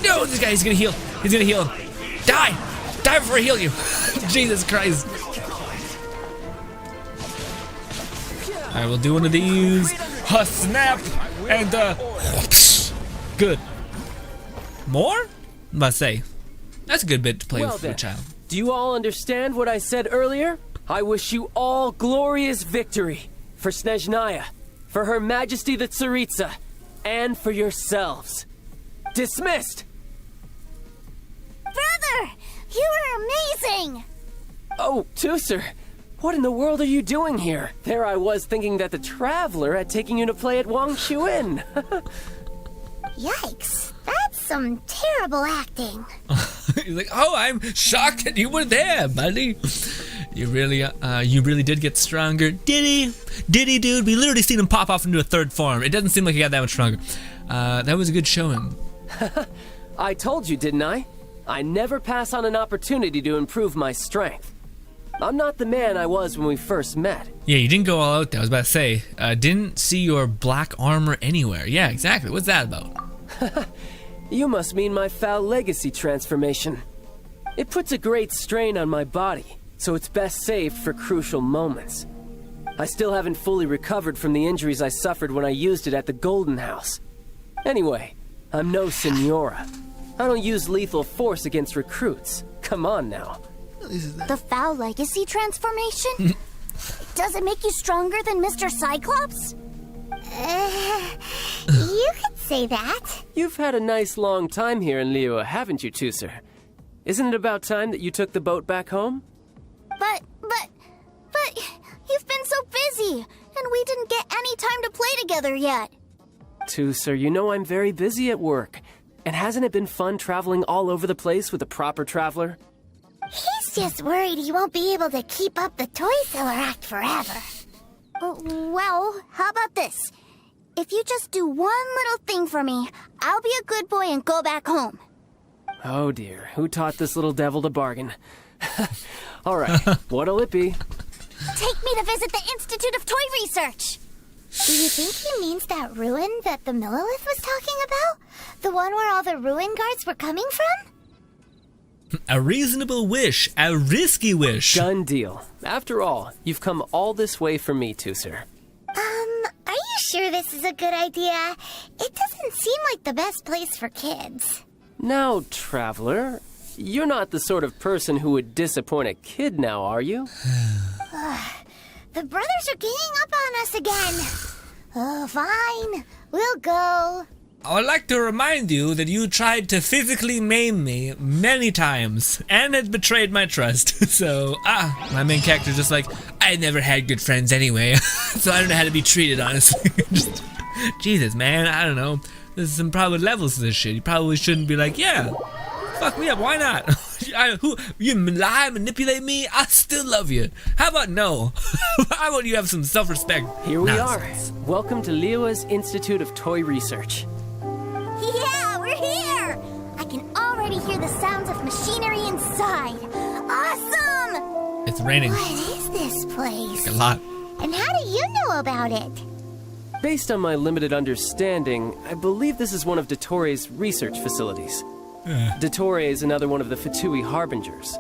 No, this guy, he's gonna heal. He's gonna heal him. Die! Die before I heal you! Jesus Christ. I will do one of these. Snap! And good. More? I'm about to say. That's a good bit to play with a child. Do you all understand what I said earlier? I wish you all glorious victory. For Snezhnaya, for Her Majesty the Tsaritsa, and for yourselves. Dismissed! Brother! You are amazing! Oh, Tusser, what in the world are you doing here? There I was thinking that the Traveler had taken you to play at Wangshuin. Yikes, that's some terrible acting. He's like, oh, I'm shocked that you were there, buddy. You really did get stronger. Did he, dude? We literally seen him pop off into a 3rd form. It doesn't seem like he got that much stronger. That was a good showing. I told you, didn't I? I never pass on an opportunity to improve my strength. I'm not the man I was when we first met. Yeah, you didn't go all out there. I was about to say, didn't see your black armor anywhere. Yeah, exactly. What's that about? You must mean my foul legacy transformation. It puts a great strain on my body, so it's best saved for crucial moments. I still haven't fully recovered from the injuries I suffered when I used it at the Golden House. Anyway, I'm no Senora. I don't use lethal force against recruits. Come on now. The foul legacy transformation? Does it make you stronger than Mr. Cyclops? You could say that. You've had a nice long time here in Liyue, haven't you, Tusser? Isn't it about time that you took the boat back home? But you've been so busy, and we didn't get any time to play together yet. Tusser, you know I'm very busy at work. And hasn't it been fun traveling all over the place with a proper traveler? He's just worried he won't be able to keep up the toy seller act forever. Well, how about this? If you just do one little thing for me, I'll be a good boy and go back home. Oh dear, who taught this little devil to bargain? All right, what'll it be? Take me to visit the Institute of Toy Research. Do you think he means that ruin that the Millilith was talking about? The one where all the ruin guards were coming from? A reasonable wish, a risky wish. Done deal. After all, you've come all this way for me, Tusser. Are you sure this is a good idea? It doesn't seem like the best place for kids. Now, Traveler, you're not the sort of person who would disappoint a kid now, are you? The brothers are ganging up on us again. Oh, fine. We'll go. I would like to remind you that you tried to physically maim me many times and had betrayed my trust. So, my main character just like, I never had good friends anyway, so I don't know how to be treated, honestly. Just, Jesus, man, I don't know. There's some probably levels to this shit. You probably shouldn't be like, yeah, fuck me up, why not? You lie, manipulate me, I still love you. How about no? How about you have some self-respect? Here we are. Welcome to Liyue's Institute of Toy Research. Yeah, we're here! I can already hear the sounds of machinery inside. Awesome! It's raining. What is this place? A lot. And how do you know about it? Based on my limited understanding, I believe this is one of Dottoro's research facilities. Dottore is another one of the Fatui Harbingers.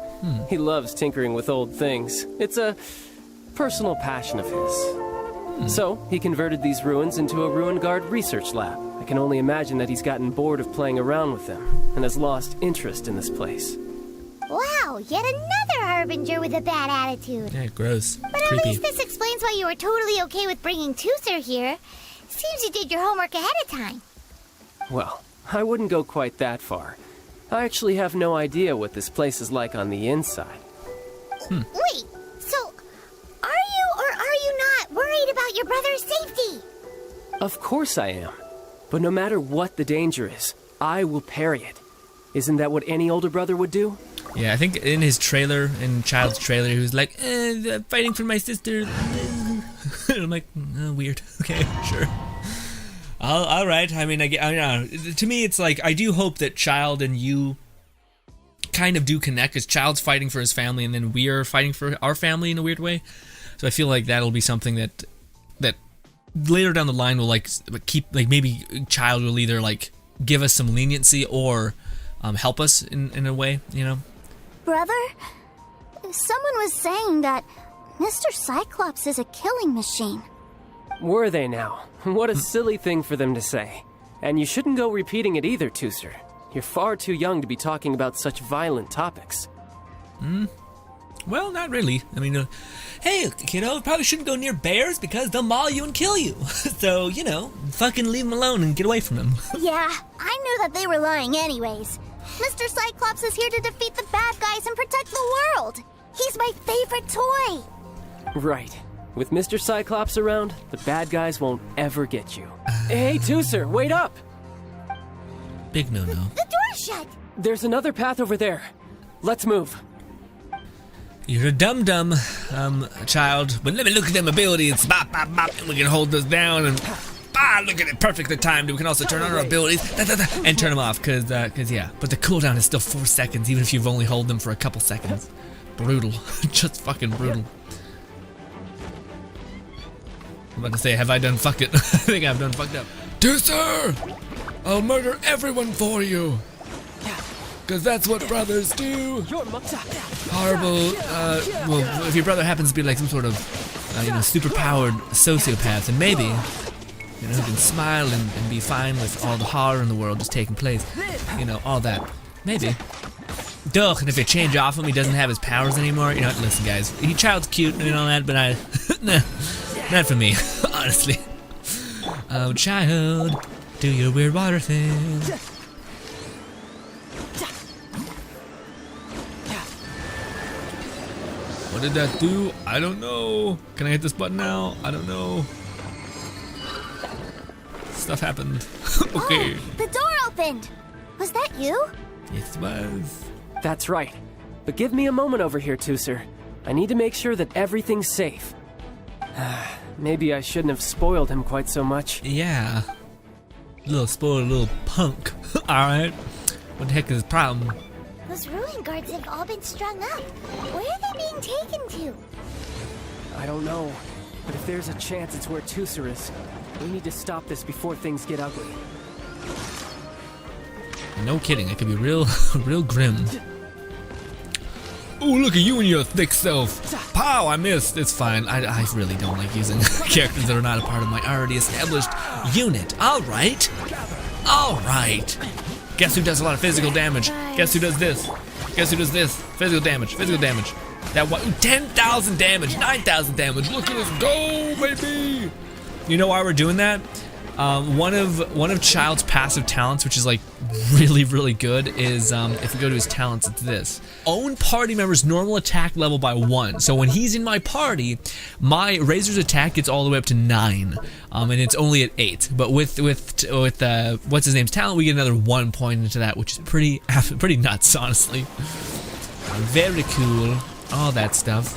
He loves tinkering with old things. It's a personal passion of his. So, he converted these ruins into a Ruin Guard research lab. I can only imagine that he's gotten bored of playing around with them, and has lost interest in this place. Wow, yet another Harbinger with a bad attitude. Yeah, gross. But creepy. at least this explains why you were totally okay with bringing Tusser here. Seems you did your homework ahead of time. Well, I wouldn't go quite that far. I actually have no idea what this place is like on the inside. Wait, so are you or are you not worried about your brother's safety? Of course I am. But no matter what the danger is, I will parry it. Isn't that what any older brother would do? Yeah, I think in his trailer, in Childe's trailer, he was like, fighting for my sister. I'm like, weird. Okay, sure. All right. I mean, to me, it's like, I do hope that Childe and you kind of do connect, because Childe's fighting for his family, and then we are fighting for our family in a weird way. So I feel like that'll be something that later down the line will keep, maybe Childe will either give us some leniency or help us in a way, you know. Brother, someone was saying that Mr. Cyclops is a killing machine. Were they now? What a silly thing for them to say. And you shouldn't go repeating it either, Tusser. You're far too young to be talking about such violent topics. Well, not really. I mean, hey, kiddo, probably shouldn't go near bears because they'll maul you and kill you. So, you know, fucking leave them alone and get away from them. Yeah, I knew that they were lying anyways. Mr. Cyclops is here to defeat the bad guys and protect the world. He's my favorite toy. Right. With Mr. Cyclops around, the bad guys won't ever get you. Hey, Tusser, wait up! Big no-no. The door's shut. There's another path over there. Let's move. You're a dum-dum, child. But let me look at them abilities. Bop, bop, bop. And we can hold this down and... look at it, perfectly timed. We can also turn on our abilities and turn them off, cause yeah. But the cooldown is still 4 seconds, even if you've only held them for a couple seconds. Brutal. Just fucking brutal. I'm about to say, have I done fucked it? I think I've done fucked up. Tusser! I'll murder everyone for you! Cause that's what brothers do! Horrible, well, if your brother happens to be like some sort of, super-powered sociopath, then maybe, who can smile and be fine with all the horror in the world just taking place. All that. Maybe. Duh, and if you change off him, he doesn't have his powers anymore. Listen, guys, Child's cute and all that, but nah, not for me, honestly. Oh, child, do your weird water thing. What did that do? I don't know. Can I hit this button now? I don't know. Stuff happened. Okay. Oh, the door opened. Was that you? Yes, it was. That's right. But give me a moment over here, Tusser. I need to make sure that everything's safe. Maybe I shouldn't have spoiled him quite so much. Yeah. Little spoiled little punk. Alright. What the heck is his problem? Those ruin guards have all been strung up. Where are they being taken to? I don't know, but if there's a chance it's where Tusser is, we need to stop this before things get ugly. No kidding, it could be real, real grim. Ooh, look at you and your thick self. Pow, I missed. It's fine. I really don't like using characters that are not a part of my already established unit. Alright. Alright. Guess who does a lot of physical damage? Guess who does this? Guess who does this? Physical damage, physical damage. That one, 10,000 damage, 9,000 damage. Look at us go, baby! You know why we're doing that? One of Childe's passive talents, which is like really good, is if we go to his talents, it's this: own party member's normal attack level by 1. So when he's in my party, my Razor's attack gets all the way up to 9, and it's only at 8. But with what's his name's talent, we get another 1 point into that, which is pretty nuts, honestly. Very cool, all that stuff.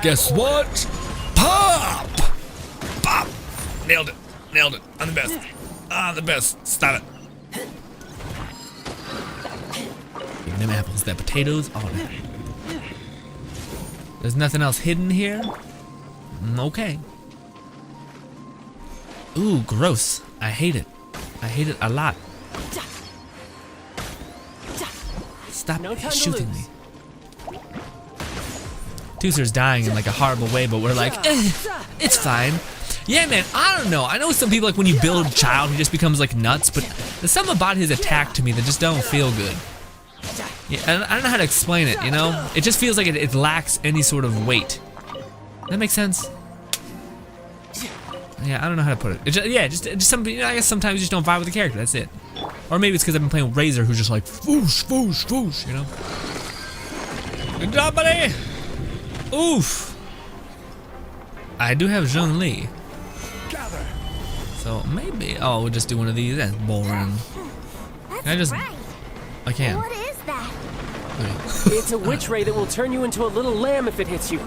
Guess what? Pop! Pop! Nailed it. Nailed it. I'm the best. Ah, the best. Stop it. Give them apples. That potatoes. Oh, no. There's nothing else hidden here? Okay. Ooh, gross. I hate it. I hate it a lot. Stop shooting me. Tusser's dying in like a horrible way, but we're like, it's fine. Yeah, man, I don't know. I know some people, like, when you build a child, he just becomes, like, nuts, but there's something about his attack to me that just don't feel good. Yeah, I don't know how to explain it, you know? It just feels like it lacks any sort of weight. Does that make sense? Yeah, I don't know how to put it. Just some, you know, I guess sometimes you just don't vibe with the character, that's it. Or maybe it's because I've been playing Razor, who's just like, foosh, foosh, foosh, you know? Good job, buddy! Oof! I do have Zhongli. So maybe, we'll just do one of these. That's boring. That's right. I can. What is that? Okay. It's a witch ray that will turn you into a little lamb if it hits you.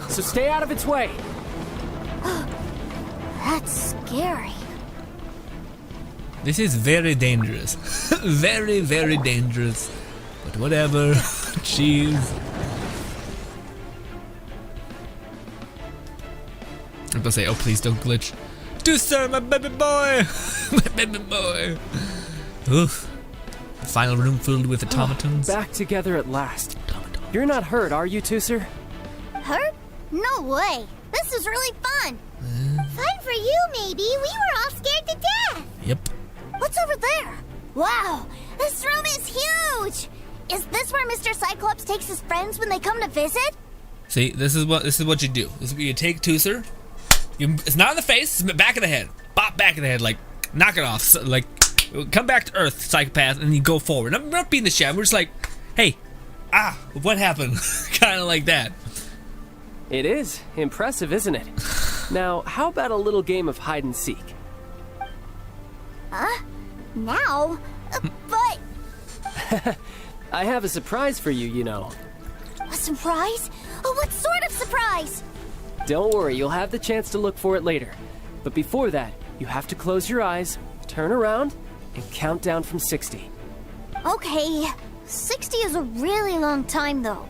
So stay out of its way. That's scary. This is very dangerous. Very dangerous. But whatever. Jeez. I'm gonna say, oh please don't glitch. Tusser, my baby boy! My baby boy! Oof. The final room filled with automatons. Back together at last. You're not hurt, are you, Tusser? Hurt? No way. This is really fun. Fun for you, maybe. We were all scared to death. Yep. What's over there? Wow, this room is huge. Is this where Mr. Cyclops takes his friends when they come to visit? See, this is what you do. This is what you take Tusser. It's not in the face, it's in the back of the head. Bop back of the head, like, knock it off. So, like, come back to Earth, psychopath, and you go forward. I'm not beating the shit. We're just like, hey, what happened? Kind of like that. It is. Impressive, isn't it? Now, how about a little game of hide and seek? Now? But... I have a surprise for you, you know. A surprise? Oh, what sort of surprise? Don't worry, you'll have the chance to look for it later. But before that, you have to close your eyes, turn around, and count down from 60. Okay, 60 is a really long time, though.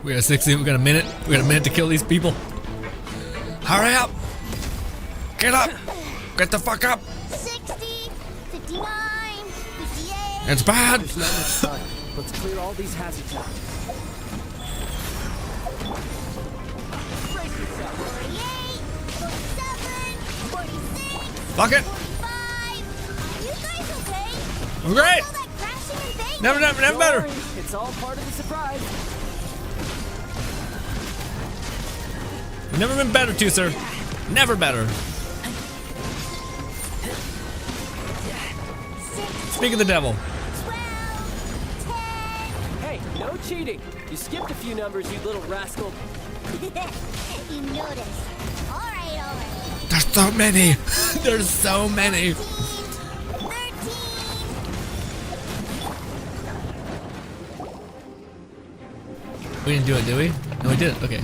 We got 60, we got a minute. We got a minute to kill these people. Hurry up! Get up! Get the fuck up! 60, 59, 58... It's bad! There's not much time. Let's clear all these hazards out. 47, 46, Fuck it! 45... You guys okay? I'm great! All that crashing and banging? Never Don't better! worry, it's all part of the surprise. We've never been better, Tusser. Never better. Speak of the devil. 12, 10... Hey, no cheating. You skipped a few numbers, you little rascal. You noticed. All right. There's so many. There's so many. 13. We didn't do it, did we? No, we did. Okay.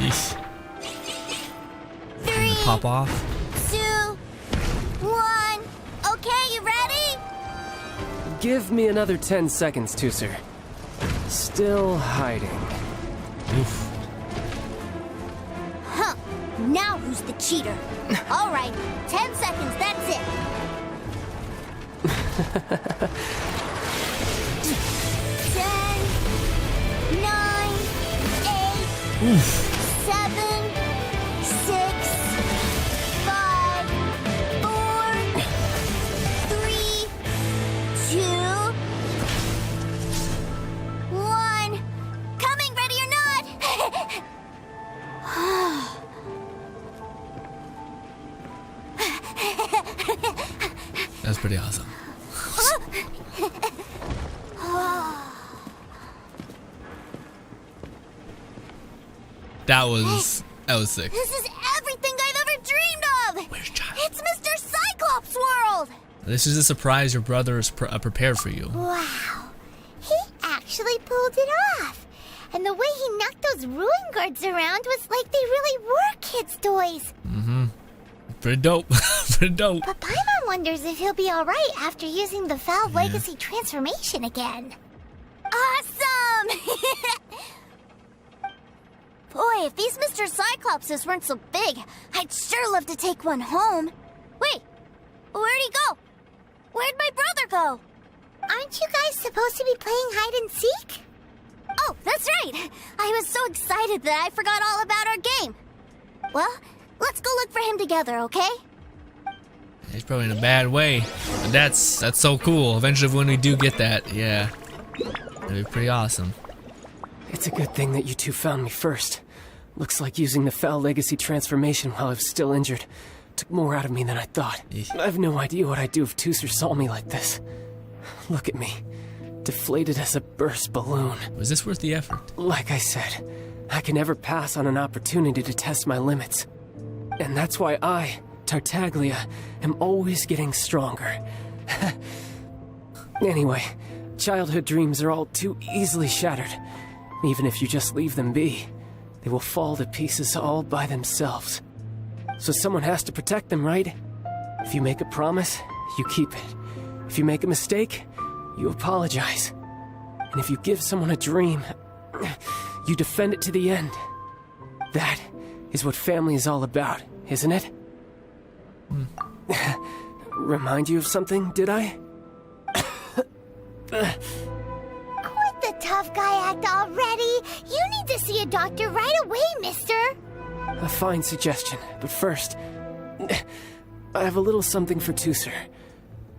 Yeesh. 3, Pop off. 2, 1. Okay, you ready? Give me another 10 seconds, Tooser. Still hiding. Oof. Huh. Now who's the cheater? All right, 10 seconds, that's it. 10, 9, 8, 7, 6, 5, 4, 3, 2, 1. Coming, ready or not? That's pretty awesome. That was sick. This is everything I've ever dreamed of! Where's Childe? It's Mr. Cyclops World! This is a surprise your brother is prepared for you. Wow. He actually pulled it off. And the way he knocked those ruin guards around was like they really were kids' toys. Pretty dope. Pretty dope. But Paimon wonders if he'll be alright after using the Foul Legacy transformation again. Awesome! Boy, if these Mr. Cyclopses weren't so big, I'd sure love to take one home. Wait, where'd he go? Where'd my brother go? Aren't you guys supposed to be playing hide and seek? Oh, that's right. I was so excited that I forgot all about our game. Well, let's go look for him together, okay? He's probably in a bad way. But that's so cool. Eventually when we do get that, yeah. That'd be pretty awesome. It's a good thing that you two found me first. Looks like using the Foul Legacy transformation while I was still injured took more out of me than I thought. I have no idea what I'd do if Tooser saw me like this. Look at me. Deflated as a burst balloon. Was this worth the effort? Like I said, I can never pass on an opportunity to test my limits. And that's why I, Tartaglia, am always getting stronger. Anyway, childhood dreams are all too easily shattered. Even if you just leave them be, they will fall to pieces all by themselves. So someone has to protect them, right? If you make a promise, you keep it. If you make a mistake, you apologize. And if you give someone a dream, you defend it to the end. That is what family is all about, isn't it? Remind you of something, did I? Quit the tough guy act already. You need to see a doctor right away, mister. A fine suggestion, but first, I have a little something for Tooser.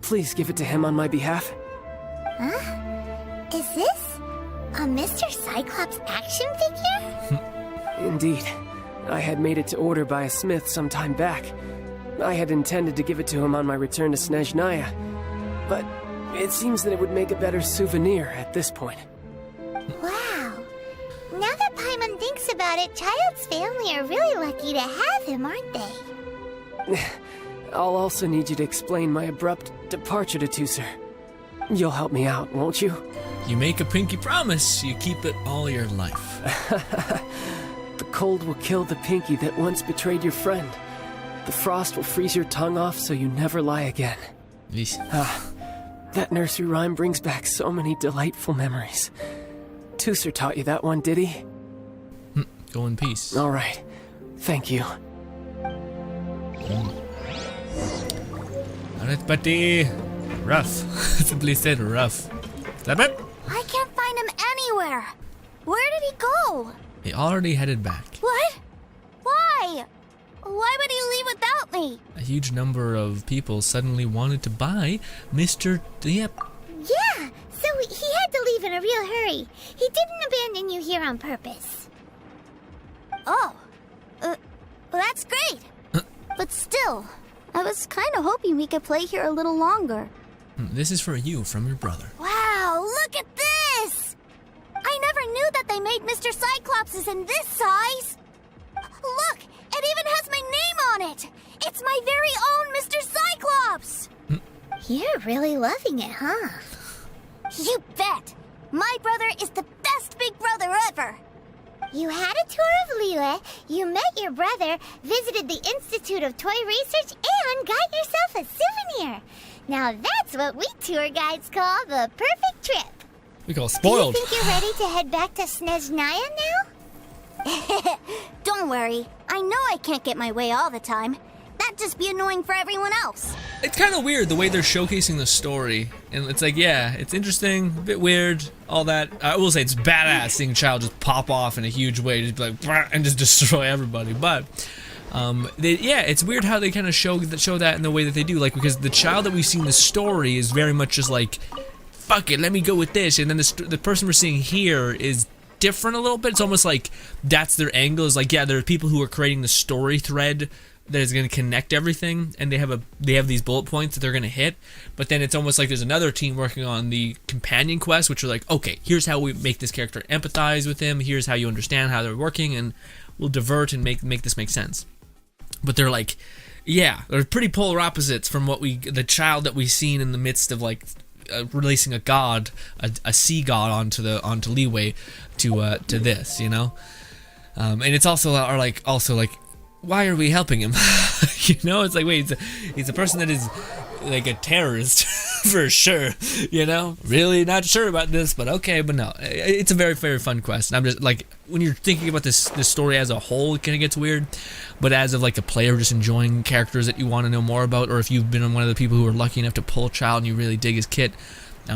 Please give it to him on my behalf. Huh? Is this a Mr. Cyclops action figure? Indeed. I had made it to order by a smith some time back. I had intended to give it to him on my return to Snezhnaya, but it seems that it would make a better souvenir at this point. Wow. Now that Paimon thinks about it, Childe's family are really lucky to have him, aren't they? I'll also need you to explain my abrupt departure to Tooser. You'll help me out, won't you? You make a pinky promise, you keep it all your life. The cold will kill the pinky that once betrayed your friend. The frost will freeze your tongue off so you never lie again. That nursery rhyme brings back so many delightful memories. Tooser taught you that one, did he? Go in peace. All right. Thank you. Alright, buddy. Rough. Simply said rough. Is that it? I can't find him anywhere. Where did he go? He already headed back. What? Why? Why would he leave without me? A huge number of people suddenly wanted to buy Mr. Yep. Yeah, so he had to leave in a real hurry. He didn't abandon you here on purpose. Oh, well, that's great. But still, I was kind of hoping we could play here a little longer. This is for you from your brother. Wow, look at this! I never knew that they made Mr. Cyclopses in this size. Look, it even has my name on it. It's my very own Mr. Cyclops. You're really loving it, huh? You bet. My brother is the best big brother ever. You had a tour of Liyue, you met your brother, visited the Institute of Toy Research, and got yourself a souvenir. Now that's what we tour guides call the perfect trip. We call spoiled. Do you think you're ready to head back to Snezhnaya now? Don't worry. I know I can't get my way all the time. That'd just be annoying for everyone else. It's kind of weird the way they're showcasing the story. And it's like, yeah, it's interesting, a bit weird, all that. I will say it's badass seeing Childe just pop off in a huge way, just be like, "Brr," and just destroy everybody. But, yeah, it's weird how they kind of show that in the way that they do. Like, because the Childe that we see in the story is very much just like, fuck it, let me go with this. And then the person we're seeing here is different a little bit. It's almost like that's their angle. Is like, yeah, there are people who are creating the story thread that is going to connect everything, and they have these bullet points that they're going to hit, but then it's almost like there's another team working on the companion quest, which are like, okay, here's how we make this character empathize with him, here's how you understand how they're working, and we'll divert and make this make sense. But they're like, yeah, they're pretty polar opposites from the Childe that we've seen in the midst of like releasing a god, a sea god onto Liyue to this, you know, and it's also like. Why are we helping him? You know, it's like, wait, he's a person that is like a terrorist for sure, you know? Really not sure about this, but okay, but no. It's a very, very fun quest. And I'm just like, when you're thinking about this story as a whole, it kind of gets weird. But as of like a player just enjoying characters that you want to know more about, or if you've been one of the people who are lucky enough to pull a Childe and you really dig his kit,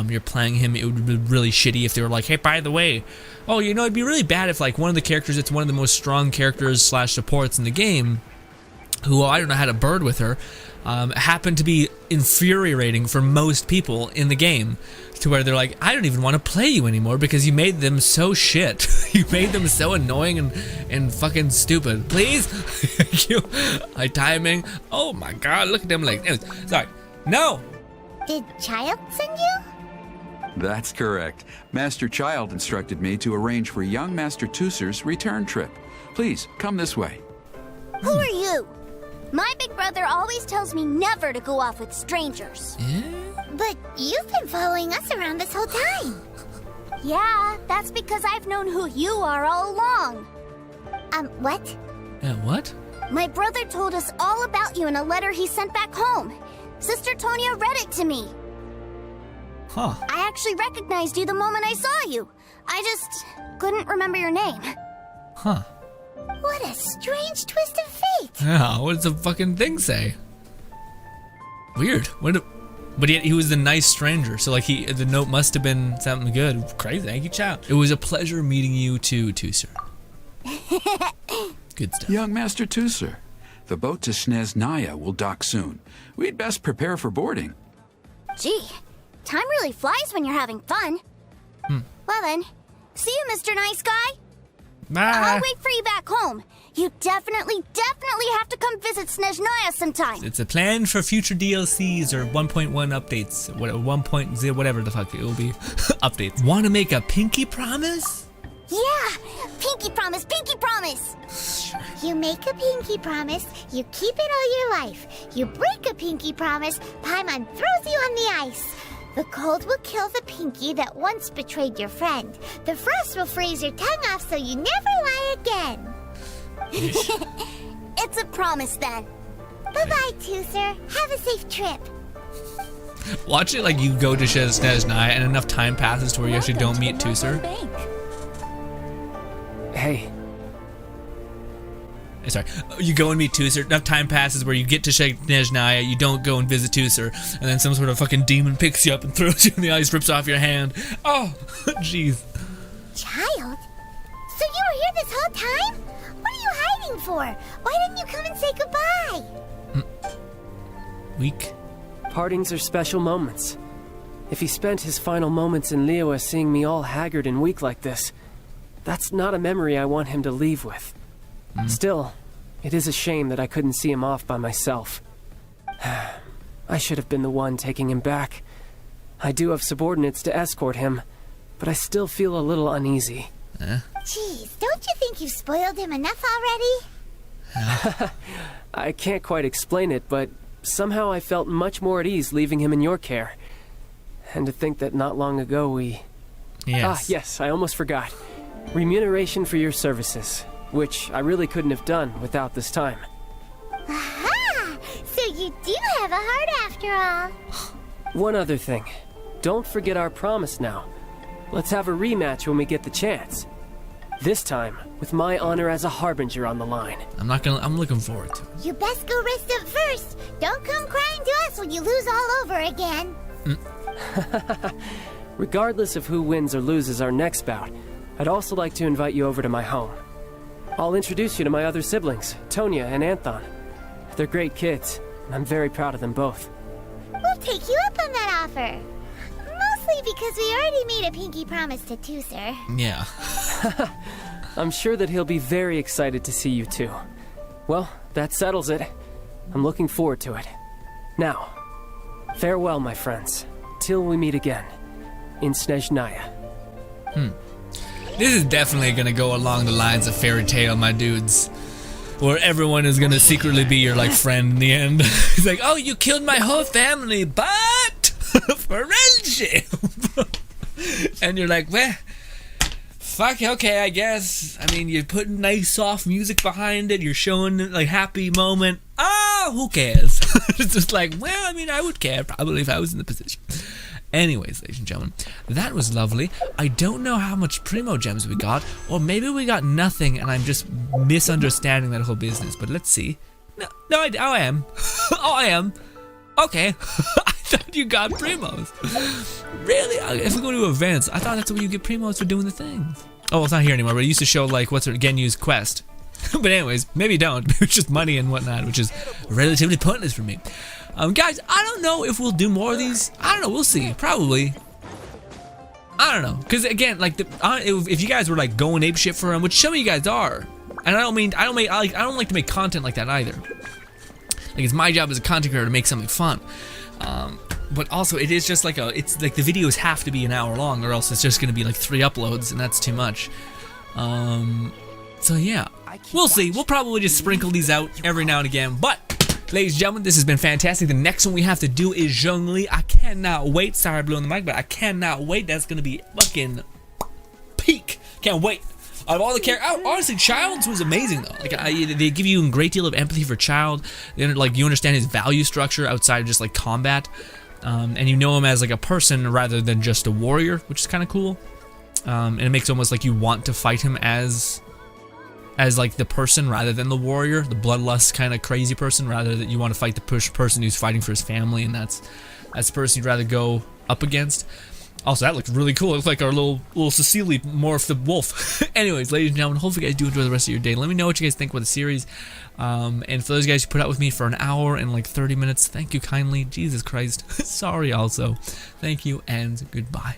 you're playing him, it would be really shitty if they were like, hey, by the way, oh, you know, it'd be really bad if like one of the characters that's one of the most strong characters / supports in the game, who I don't know how to bird with her, happened to be infuriating for most people in the game, to where they're like, I don't even want to play you anymore because you made them so shit. You made them so annoying and fucking stupid. Please? My timing. Oh my god, look at them like, sorry. No! Did Childe send you? That's correct. Master Childe instructed me to arrange for young Master Tooser's return trip. Please, come this way. Who are you? My big brother always tells me never to go off with strangers. Yeah? But you've been following us around this whole time. Yeah, that's because I've known who you are all along. What? What? My brother told us all about you in a letter he sent back home. Sister Tonya read it to me. Huh. I actually recognized you the moment I saw you. I just couldn't remember your name. Huh. What a strange twist of fate. Yeah, what does the fucking thing say? Weird. But yet he was the nice stranger, so like the note must have been something good. Crazy, thank you, Childe. It was a pleasure meeting you too, Tooser. Good stuff. Young Master Tooser, the boat to Snezhnaya will dock soon. We'd best prepare for boarding. Gee, time really flies when you're having fun. Well then, see you, Mr. Nice Guy. Bye. I'll wait for you back home. You definitely have to come visit Snezhnaya sometime. It's a plan for future DLCs or 1.1 updates, 1.0, whatever the fuck it will be. Updates. Want to make a pinky promise? Yeah, pinky promise, pinky promise. You make a pinky promise, you keep it all your life. You break a pinky promise, Paimon throws you on the ice. The cold will kill the pinky that once betrayed your friend. The frost will freeze your tongue off so you never lie again. It's a promise then. Bye-bye, Tooser. Have a safe trip. Watch it like you go to Snezhnaya and enough time passes to where you actually don't meet Tooser. Hey. Sorry, you go and meet Tooser, enough time passes where you get to Snezhnaya, you don't go and visit Tooser, and then some sort of fucking demon picks you up and throws you in the ice, rips off your hand. Oh, jeez. Childe? So you were here this whole time? What are you hiding for? Why didn't you come and say goodbye? Weak. Partings are special moments. If he spent his final moments in Liyue seeing me all haggard and weak like this, that's not a memory I want him to leave with. Still, it is a shame that I couldn't see him off by myself. I should have been the one taking him back. I do have subordinates to escort him, but I still feel a little uneasy. Jeez, don't you think you've spoiled him enough already? I can't quite explain it, but somehow I felt much more at ease leaving him in your care. And to think that not long ago we... Yes. Ah, yes, I almost forgot. Remuneration for your services, which I really couldn't have done without this time. Aha! So you do have a heart after all. One other thing. Don't forget our promise now. Let's have a rematch when we get the chance. This time, with my honor as a harbinger on the line. I'm looking forward to it. You best go rest up first. Don't come crying to us when you lose all over again. Regardless of who wins or loses our next bout, I'd also like to invite you over to my home. I'll introduce you to my other siblings, Tonya and Anthon. They're great kids, and I'm very proud of them both. We'll take you up on that offer. Mostly because we already made a pinky promise to Tooser. Yeah. I'm sure that he'll be very excited to see you too. Well, that settles it. I'm looking forward to it. Now, farewell, my friends, till we meet again in Snezhnaya. This is definitely gonna go along the lines of Fairy Tale, my dudes. Where everyone is gonna secretly be your, like, friend in the end. It's like, oh, you killed my whole family, but for friendship. And you're like, well, fuck, okay, I guess. I mean, you're putting nice, soft music behind it. You're showing, like, happy moment. Oh, who cares? It's just like, well, I mean, I would care probably if I was in the position. Anyways, ladies and gentlemen, that was lovely. I don't know how much Primo Gems we got, or maybe we got nothing and I'm just misunderstanding that whole business, but let's see. No, I am. Oh, I am. Okay. I thought you got Primos. Really? If we go to events, I thought that's what you get Primos for doing the things. Oh, well, it's not here anymore, but it used to show, like, what's it, Genyu's quest. But anyways, maybe don't. It's just money and whatnot, which is relatively pointless for me. Guys, I don't know if we'll do more of these. I don't know. We'll see. Probably. I don't know. Because again, like, if you guys were like going ape shit for him, which some of you guys are, and I don't like to make content like that either. Like, it's my job as a content creator to make something fun. But also, it is just like it's like the videos have to be an hour long, or else it's just gonna be like 3 uploads, and that's too much. So yeah, we'll see. We'll probably just sprinkle these out every now and again, but. Ladies and gentlemen, this has been fantastic. The next one we have to do is Zhongli. I cannot wait. Sorry, I blew on the mic, but I cannot wait. That's going to be fucking peak. Can't wait. Out of all the characters, honestly, Childe's was amazing, though. Like, they give you a great deal of empathy for Childe. Like, you understand his value structure outside of just, like, combat. And you know him as, like, a person rather than just a warrior, which is kind of cool. And it makes it almost like you want to fight him as like the person rather than the warrior, the bloodlust kind of crazy person, rather than you want to fight the person who's fighting for his family, and that's the person you'd rather go up against. Also, that looked really cool. It looked like our little Cecily morphed the wolf. Anyways, ladies and gentlemen, hopefully you guys do enjoy the rest of your day. Let me know what you guys think about the series. And for those guys who put up with me for an hour and like 30 minutes, thank you kindly. Jesus Christ. Sorry also. Thank you and goodbye.